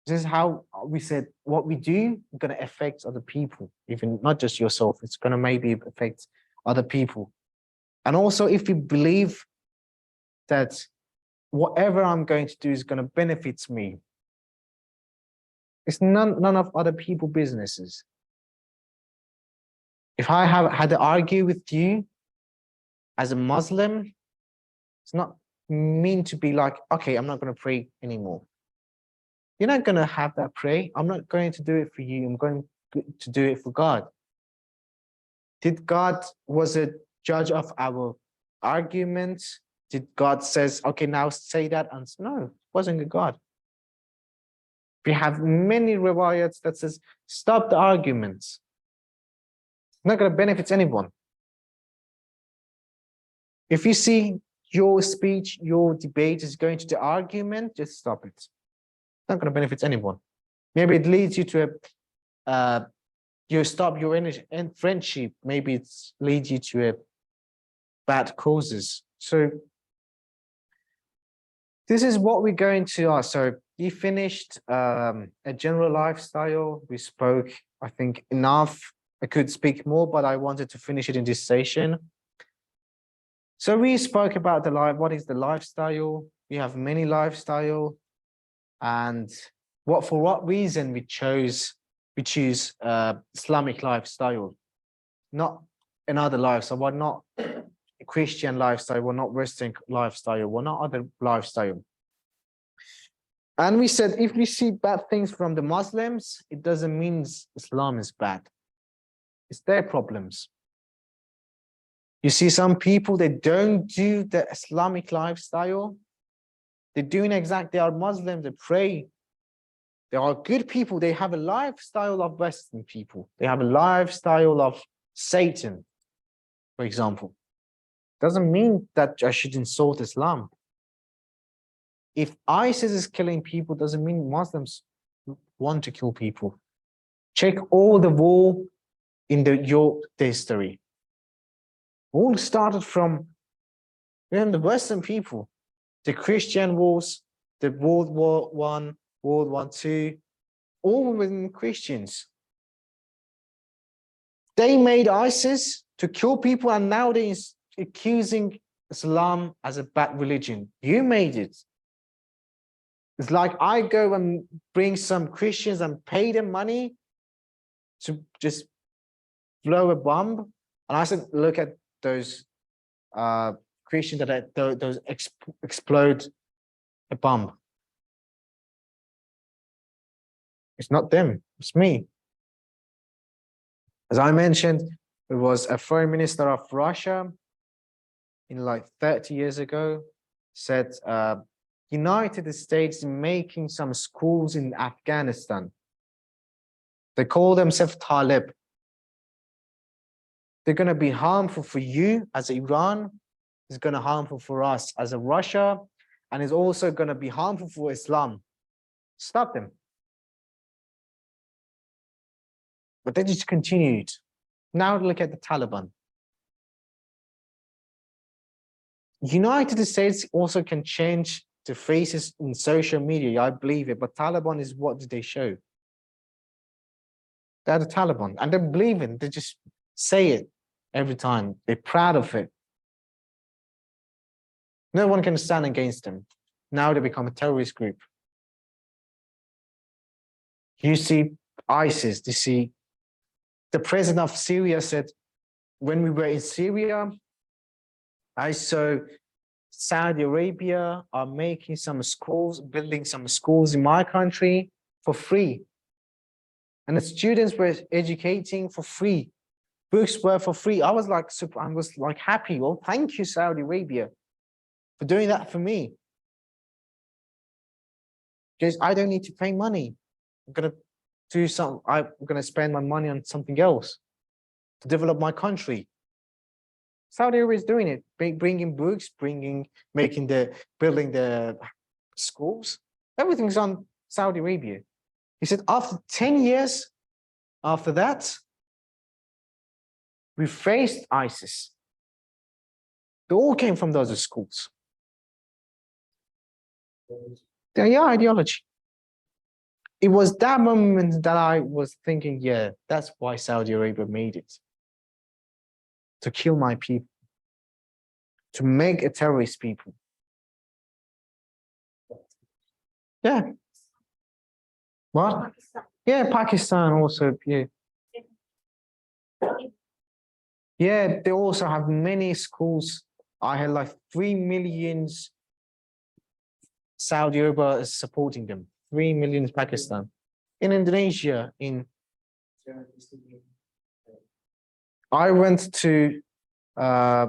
this is how we said what we do is going to affect other people, even not just yourself. It's going to maybe affect other people. And also, if you believe that whatever I'm going to do is going to benefit me, it's none of other people's businesses. If I have had to argue with you as a Muslim, it's not mean to be like, okay, I'm not going to pray anymore. You're not going to have that pray. I'm not going to do it for you. I'm going to do it for God. Was a judge of our arguments? Did God says, okay, now say that? And no, it wasn't a God. We have many riwayats that says, stop the arguments. It's not going to benefit anyone. If you see your speech, your debate is going to the argument, just stop it. It's not going to benefit anyone. Maybe it leads you to you stop your friendship. Maybe it leads you to a bad causes. So this is what we're going to ask. So we finished a general lifestyle. We spoke, I think, enough. I could speak more, but I wanted to finish it in this session. So we spoke about what is the lifestyle. We have many lifestyle, and For what reason we choose Islamic lifestyle, not another lifestyle, we're not a Christian lifestyle, we're not Western lifestyle, we're not other lifestyle. And we said, if we see bad things from the Muslims, it doesn't mean Islam is bad. It's their problems. You see, some people, they don't do the Islamic lifestyle. They're doing exactly, they are Muslims, they pray. They are good people. They have a lifestyle of Western people. They have a lifestyle of Satan, for example. Doesn't mean that I should insult Islam. If ISIS is killing people, doesn't mean Muslims want to kill people. Check all the war in your history. All started from the Western people. The Christian wars, the World War I, World War II, all within Christians. They made ISIS to kill people, and now they're accusing Islam as a bad religion. You made it. It's like I go and bring some Christians and pay them money to just blow a bomb. And I said, look at those Christians that explode a bomb. It's not them, it's me. As I mentioned, there was a foreign minister of Russia in like 30 years ago said, United States making some schools in Afghanistan. They call themselves Talib. They're going to be harmful for you as Iran. It's going to be harmful for us as a Russia, and it's also going to be harmful for Islam. Stop them. But they just continued. Now look at the Taliban. United States also can change the faces in social media. I believe it, but Taliban is what did they show? They're the Taliban, and they believe it. They just say it every time. They're proud of it. No one can stand against them. Now they become a terrorist group. You see ISIS, you see the president of Syria said, when we were in Syria, I saw Saudi Arabia are making some schools, building some schools in my country for free. And the students were educating for free. Books were for free. I was like happy. Well, thank you, Saudi Arabia, for doing that for me. Because I don't need to pay money. I'm going to spend my money on something else to develop my country. Saudi Arabia is doing it, bringing books, building the schools. Everything's on Saudi Arabia. He said after 10 years after that, we faced ISIS. They all came from those schools. Their ideology. It was that moment that I was thinking, yeah, that's why Saudi Arabia made it. To kill my people. To make a terrorist people. Yeah. What? Yeah, Pakistan also, yeah. Yeah, they also have many schools. I had like 3 million Saudi Arabia is supporting them. 3 million Pakistan. In Indonesia, I went to, I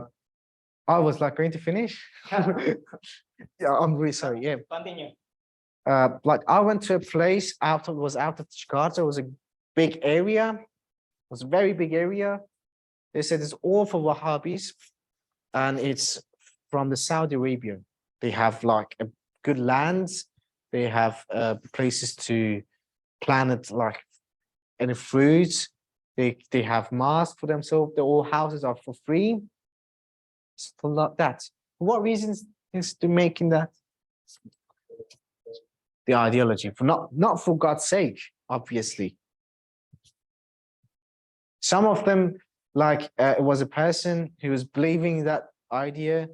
was like going to finish. Yeah, I'm really sorry. Yeah. Continue. Like I went to a place out of Jakarta. It was a big area. It was a very big area. They said it's all for Wahhabis, and it's from the Saudi Arabia. They have like a good lands. They have places to plant like any fruits. They have mosques for themselves. The all houses are for free. It's for that. For what reasons is to making that? The ideology, for not for God's sake, obviously. Some of them, like it was a person who was believing that idea,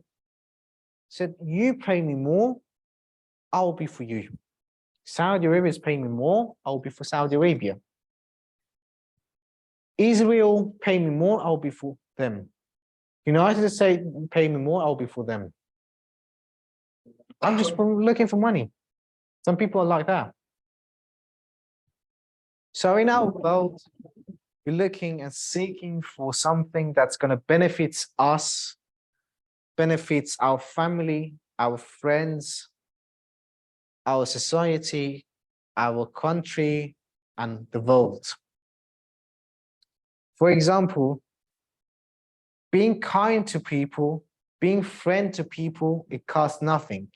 said, you pay me more, I'll be for you. Saudi Arabia is paying me more, I'll be for Saudi Arabia. Israel pay me more, I'll be for them. United States pay me more, I'll be for them. I'm just looking for money. Some people are like that. So in our world, we're looking and seeking for something that's going to benefit us, benefits our family, our friends, our society, our country, and the world. For example, being kind to people, being friend to people, it costs nothing.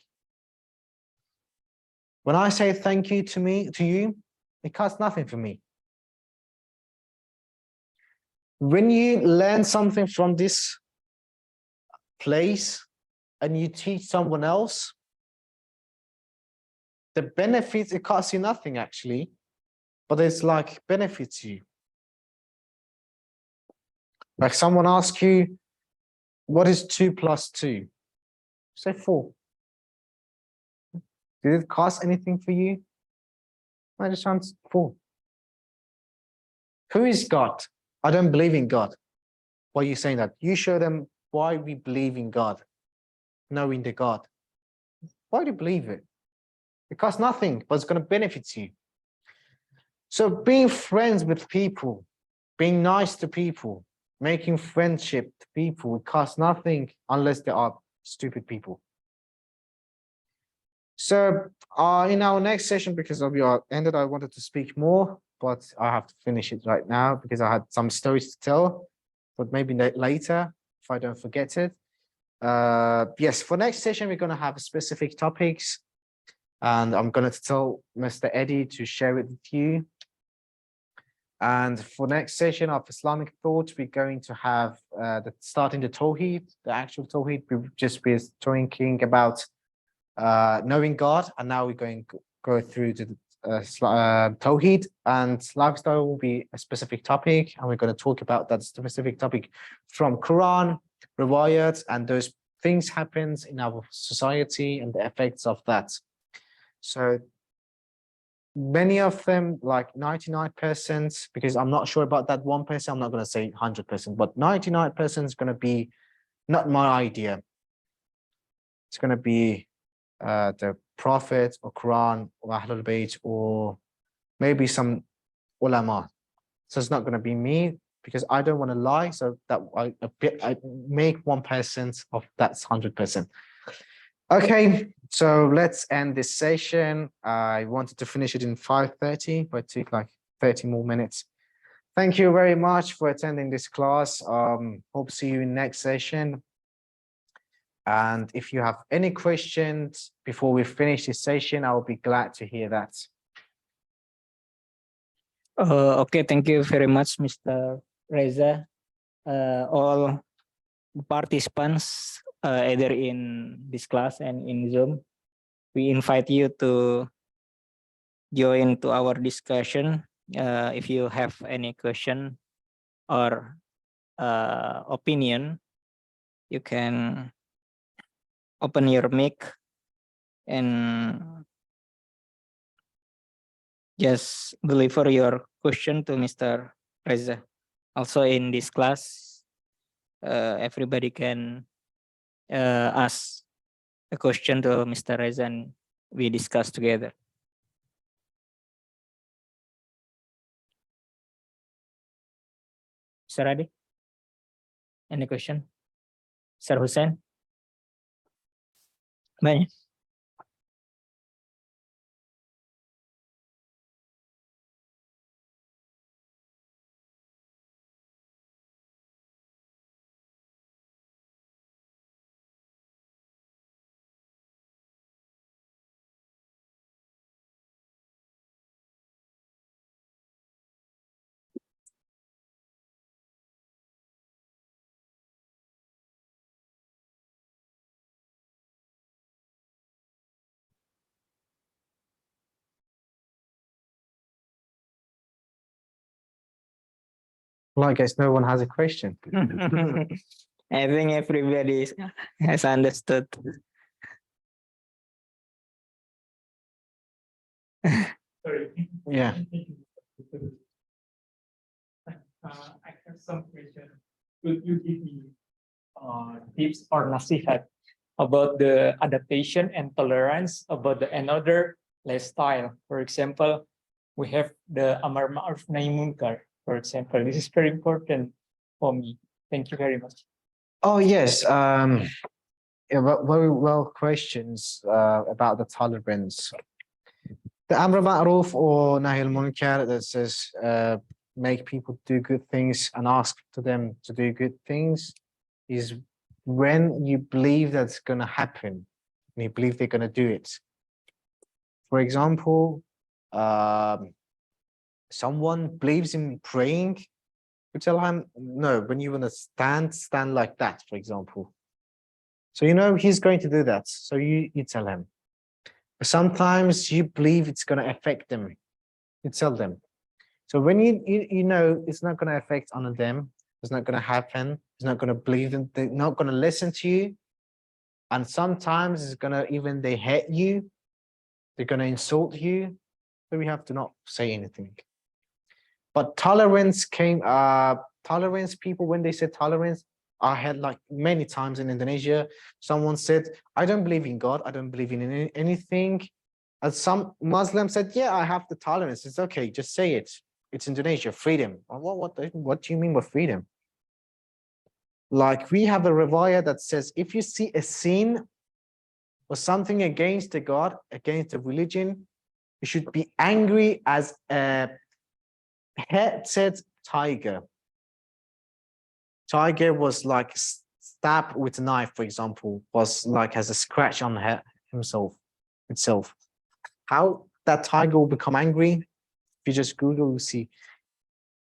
When I say thank you to you, it costs nothing for me. When you learn something from this place and you teach someone else, the benefits, it costs you nothing actually, but it's like benefits you. Like someone asks you, what is 2 plus 2? Say 4. Did it cost anything for you? I just want 4. Who is God? I don't believe in God. Why are you saying that? You show them why we believe in God, knowing the God. Why do you believe it? It costs nothing, but it's going to benefit you. So being friends with people, being nice to people, making friendship to people, it costs nothing unless they are stupid people. So in our next session, because of your ended, I wanted to speak more, but I have to finish it right now because I had some stories to tell, but maybe later if I don't forget it. Yes, for next session, we're going to have specific topics and I'm going to tell Mr. Eddie to share it with you. And for next session of Islamic thought, we're going to have starting the Tawheed, the actual Tawheed. We've just been talking about knowing God, and now we're going to go through to the Tawheed, and lifestyle will be a specific topic, and we're going to talk about that specific topic from Quran, riwayat, and those things happens in our society and the effects of that. So many of them, like 99%, because I'm not sure about that 1%, I'm not going to say 100%, but 99% is going to be not my idea. It's going to be the Prophet or Quran or Ahlul Bayt or maybe some ulama. So it's not going to be me because I don't want to lie. So that I make 1% of that's 100%. Okay, so let's end this session. I wanted to finish it in 5:30, but it took like 30 more minutes. Thank you very much for attending this class. Hope to see you in next session. And if you have any questions before we finish this session, I will be glad to hear that. Okay, thank you very much, Mr. Reza. All participants, either in this class and in Zoom, we invite you to join to our discussion. If you have any question or opinion, you can open your mic and just deliver your question to Mr. Reza. Also in this class, everybody can ask a question to Mr. Reza and we discuss together. Mr. Adi, any question? Sir Hussein? Banyak. Well, I guess no one has a question. I think everybody has understood. Sorry. Yeah. I have some question. Could you give me tips or nasihat about the adaptation and tolerance about the another lifestyle? For example, we have the Amar Ma'ruf Nahi Munkar. For example, this is very important for me. Thank you very much. Oh yes. Yeah, very well questions about the tolerance. The Amr Ma'ruf or Nahi al-Munkar that says make people do good things and ask to them to do good things is when you believe that's going to happen and you believe they're going to do it. For example, someone believes in praying, you tell him, no, when you want to stand like that, for example. So you know he's going to do that. So you tell him. Sometimes you believe it's going to affect them. You tell them. So when you know it's not going to affect on them, it's not going to happen, it's not going to believe them, they're not going to listen to you. And sometimes it's going to even they hate you, they're going to insult you. So we have to not say anything. But tolerance tolerance people, when they say tolerance, I had like many times in Indonesia, someone said, I don't believe in God, I don't believe in anything. And some Muslims said, yeah, I have the tolerance. It's okay, just say it. It's Indonesia, freedom. What do you mean by freedom? Like we have a riwayah that says, if you see a sin or something against the God, against the religion, you should be angry as a headset tiger. Tiger was like stabbed with a knife, for example, was like has a scratch on itself. How that tiger will become angry? If you just Google, you see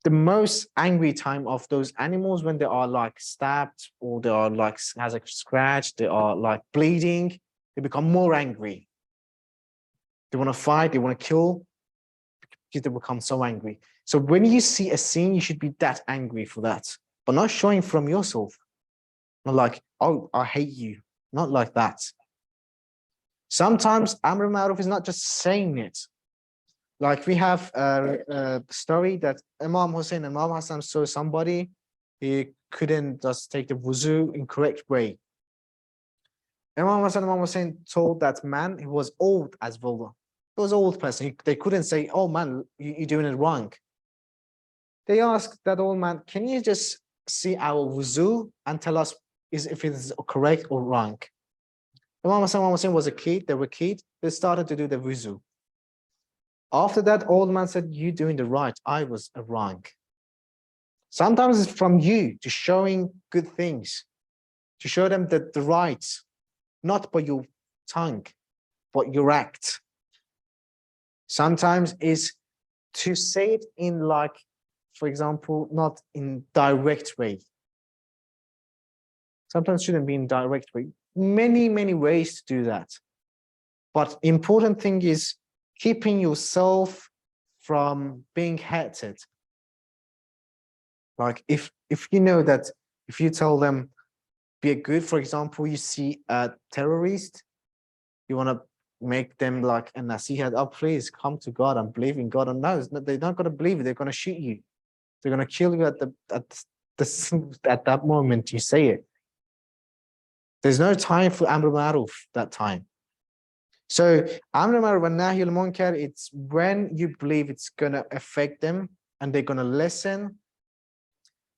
the most angry time of those animals when they are like stabbed or they are like has a scratch, they are like bleeding, they become more angry. They want to fight, they want to kill, because they become so angry. So when you see a scene, you should be that angry for that, but not showing from yourself. Not like, oh, I hate you. Not like that. Sometimes Amr Ma'ruf is not just saying it. Like we have a story that Imam Hussein and Imam Hassan saw somebody, he couldn't just take the wuzu in correct way. Imam Hassan and Imam Hussein told that man, he was old as well. He was an old person. They couldn't say, oh man, you're doing it wrong. They asked that old man, can you just see our wuzu and tell us if it is correct or wrong? Imam Hassan and Imam Hussein was a kid, they were kids, they started to do the wuzu. After that, old man said, you're doing the right, I was wrong. Sometimes it's from you to showing good things, to show them that the right, not by your tongue, but your act. Sometimes is to say it in like, for example, not in direct way. Sometimes shouldn't be in direct way. Many ways to do that. But important thing is keeping yourself from being hated. Like if you know that if you tell them be a good, for example, you see a terrorist, you want to make them like a nasihat, oh please come to God and believe in God. And no, they're not going to believe it, they're going to shoot you. They're going to kill you at that moment you say it. There's no time for Amr Ma'ruf that time. So Amr Ma'ruf and Nahi al-Munkar, it's when you believe it's going to affect them and they're going to listen.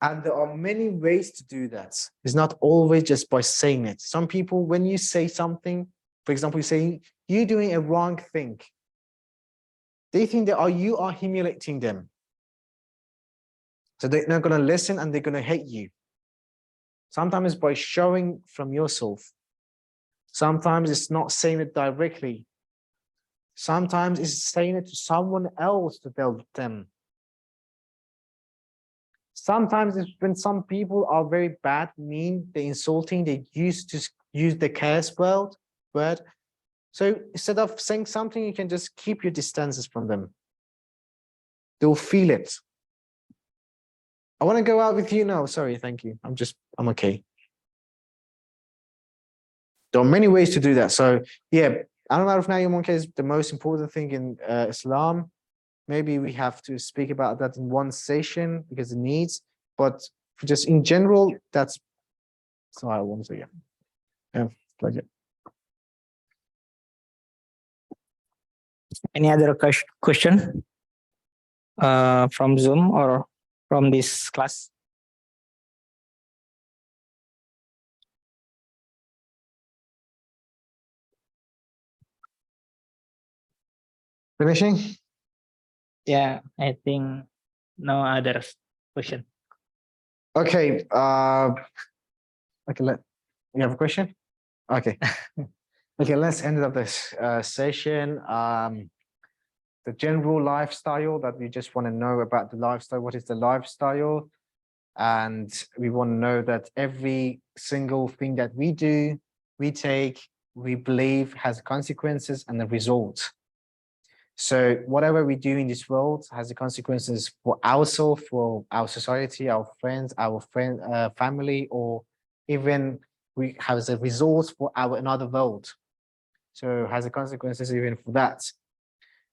And there are many ways to do that. It's not always just by saying it. Some people, when you say something, for example, you say you're doing a wrong thing, they think that you are humiliating them. So they're not going to listen and they're going to hate you. Sometimes by showing from yourself. Sometimes it's not saying it directly. Sometimes it's saying it to someone else to tell them. Sometimes it's when some people are very bad, mean, they're insulting, they used to use the curse word. So instead of saying something, you can just keep your distances from them. They'll feel it. I want to go out with you. No, sorry, thank you. I'm okay. There are many ways to do that. So yeah, Al-Ma'ruf Nahy Anil Munkar is the most important thing in Islam. Maybe we have to speak about that in one session because it needs, but just in general, that's all I want to say. Yeah, pleasure. Any other question from Zoom or from this class? Finishing? Yeah, I think no other question. Okay. Okay. You have a question? Okay. Okay. Let's end up this session. The general lifestyle that we just want to know about the lifestyle. What is the lifestyle? And we want to know that every single thing that we do, we take, we believe has consequences and a result. So whatever we do in this world has the consequences for ourselves, for our society, our friends, family, or even we have as a result for our another world. So has the consequences even for that.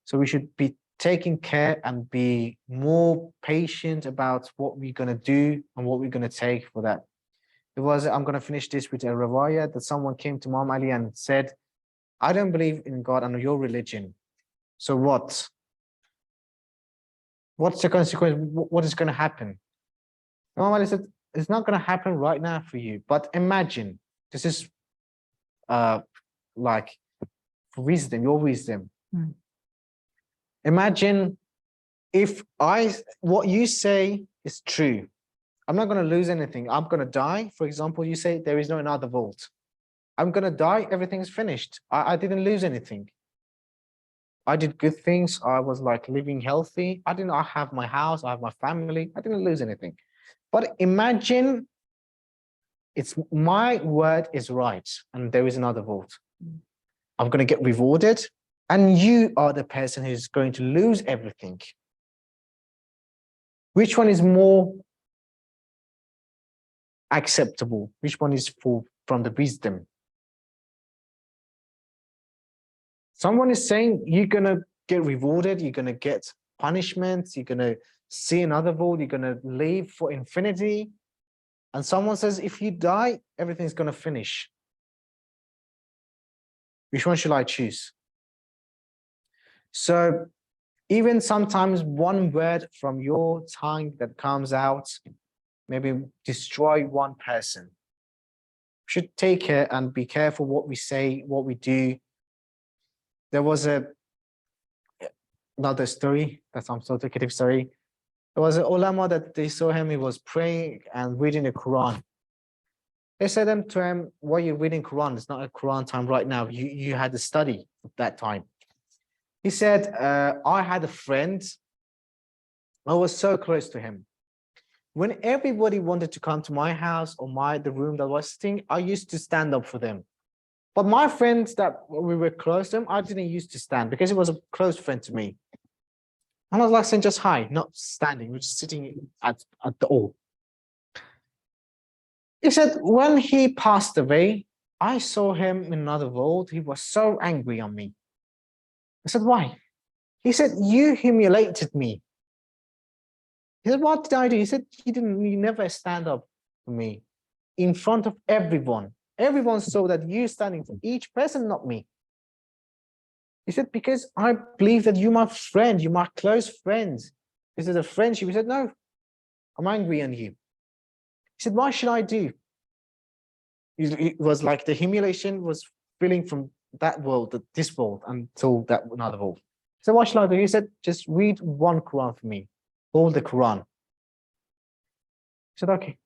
So we should be taking care and be more patient about what we're going to do and what we're going to take for that. I'm going to finish this with a riwayah that someone came to Imam Ali and said, I don't believe in God and your religion. So what? What's the consequence? What is going to happen? Imam Ali said, it's not going to happen right now for you, but imagine, this is like wisdom, your wisdom. Imagine if what you say is true, I'm not going to lose anything. I'm going to die. For example, you say there is no another vault. I'm going to die. Everything's finished. I didn't lose anything. I did good things. I was like living healthy. I have my house. I have my family. I didn't lose anything. But imagine it's my word is right and there is another vault. I'm going to get rewarded and you are the person who's going to lose everything. Which one is more acceptable? Which one is from the wisdom? Someone is saying you're going to get rewarded, you're going to get punishments, you're going to see another world, you're going to live for infinity. And someone says, if you die, everything's going to finish. Which one should I choose? So even sometimes one word from your tongue that comes out, maybe destroy one person. We should take care and be careful what we say, what we do. There was another story, that's some sort of talkative story. There was an ulama that they saw him, he was praying and reading the Quran. They said to him, why are you reading Quran? It's not a Quran time right now. You had to study at that time. He said, I had a friend, I was so close to him. When everybody wanted to come to my house or the room that I was sitting, I used to stand up for them. But my friends that we were close to him, I didn't used to stand because he was a close friend to me. And I was like saying just hi, not standing, we're just sitting at the all. He said, when he passed away, I saw him in another world. He was so angry on me. I said, why? He said, you humiliated me. He said, what did I do? He said, you never stand up for me in front of everyone. Everyone saw that you standing for each person, not me. He said, because I believe that you're my friend, you're my close friend. This is a friendship. He said, no, I'm angry on you. He said, what should I do? It was like the humiliation was feeling from that world to this world until that another world. So what should I do? He said, just read one Quran for me, all the Quran. I said, okay.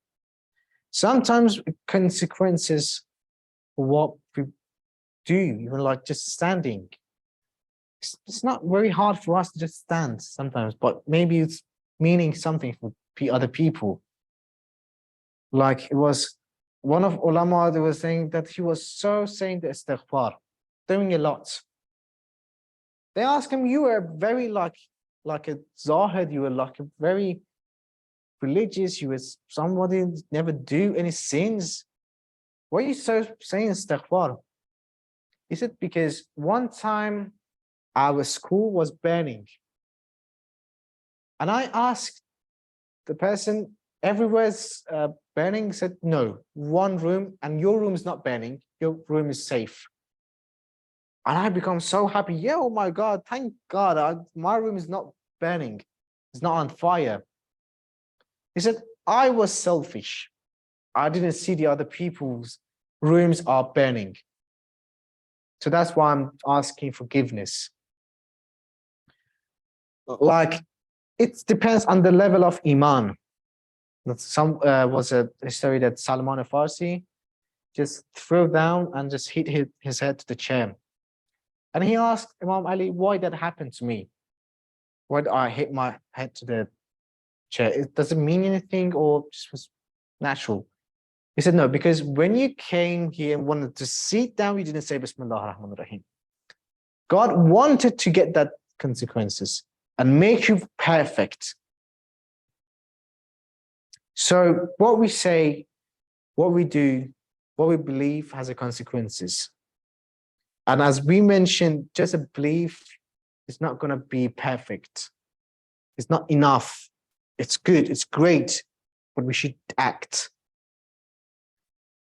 Sometimes consequences for what we do, even like just standing. It's not very hard for us to just stand sometimes, but maybe it's meaning something for other people. Like it was one of ulama, they were saying that he was so saying the istighfar, doing a lot. They asked him, you were very like a zahid, you were like a very religious, you were somebody who never do any sins. Why are you so saying istighfar? He said, because one time our school was burning. And I asked the person, everywhere's burning? He said, no, one room, and your room is not burning. Your room is safe. And I become so happy. Yeah, oh my God, thank God, my room is not burning. It's not on fire. He said, I was selfish. I didn't see the other people's rooms are burning. So that's why I'm asking forgiveness. Like, it depends on the level of Iman. Some was a story that Salman al-Farsi just threw down and just hit his head to the chair. And he asked Imam Ali, why that happened to me? Why did I hit my head to the chair? It doesn't mean anything, or just was natural? He said, no, because when you came here and wanted to sit down, you didn't say Bismillah ar-Rahman ar-Rahim. God wanted to get that consequences and make you perfect. So what we say, what we do, what we believe has a consequences. And as we mentioned, just a belief is not going to be perfect. It's not enough. It's good, it's great, but we should act.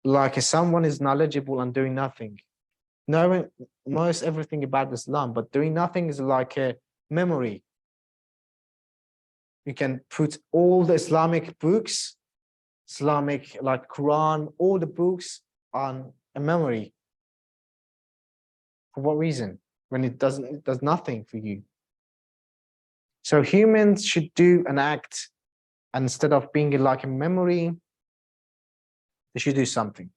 Like if someone is knowledgeable and doing nothing, knowing most everything about Islam, but doing nothing is like a memory. You can put all the Islamic books, Islamic like Quran, all the books on a memory. For what reason? When it does nothing for you. So humans should do an act, and instead of being like a memory, they should do something.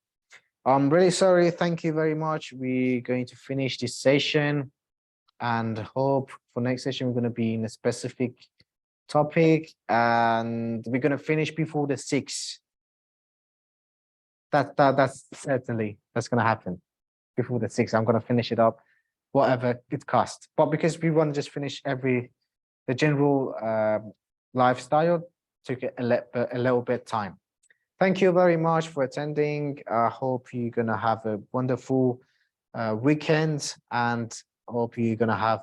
I'm really sorry. Thank you very much. We're going to finish this session, and hope for next session we're going to be in a specific topic, and we're going to finish before the 6. That's certainly that's going to happen before the 6. I'm going to finish it up, whatever it costs. But because we want to just finish the general lifestyle, took a little bit time. Thank you very much for attending. I hope you're going to have a wonderful weekend, and hope you're going to have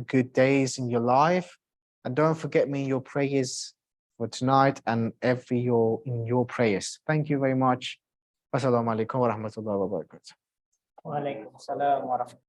good days in your life. And don't forget me in your prayers for tonight and in your prayers. Thank you very much. Wassalamu alaikum wa rahmatullahi wa barakatuh. Waalaikumsalam warahmatullahi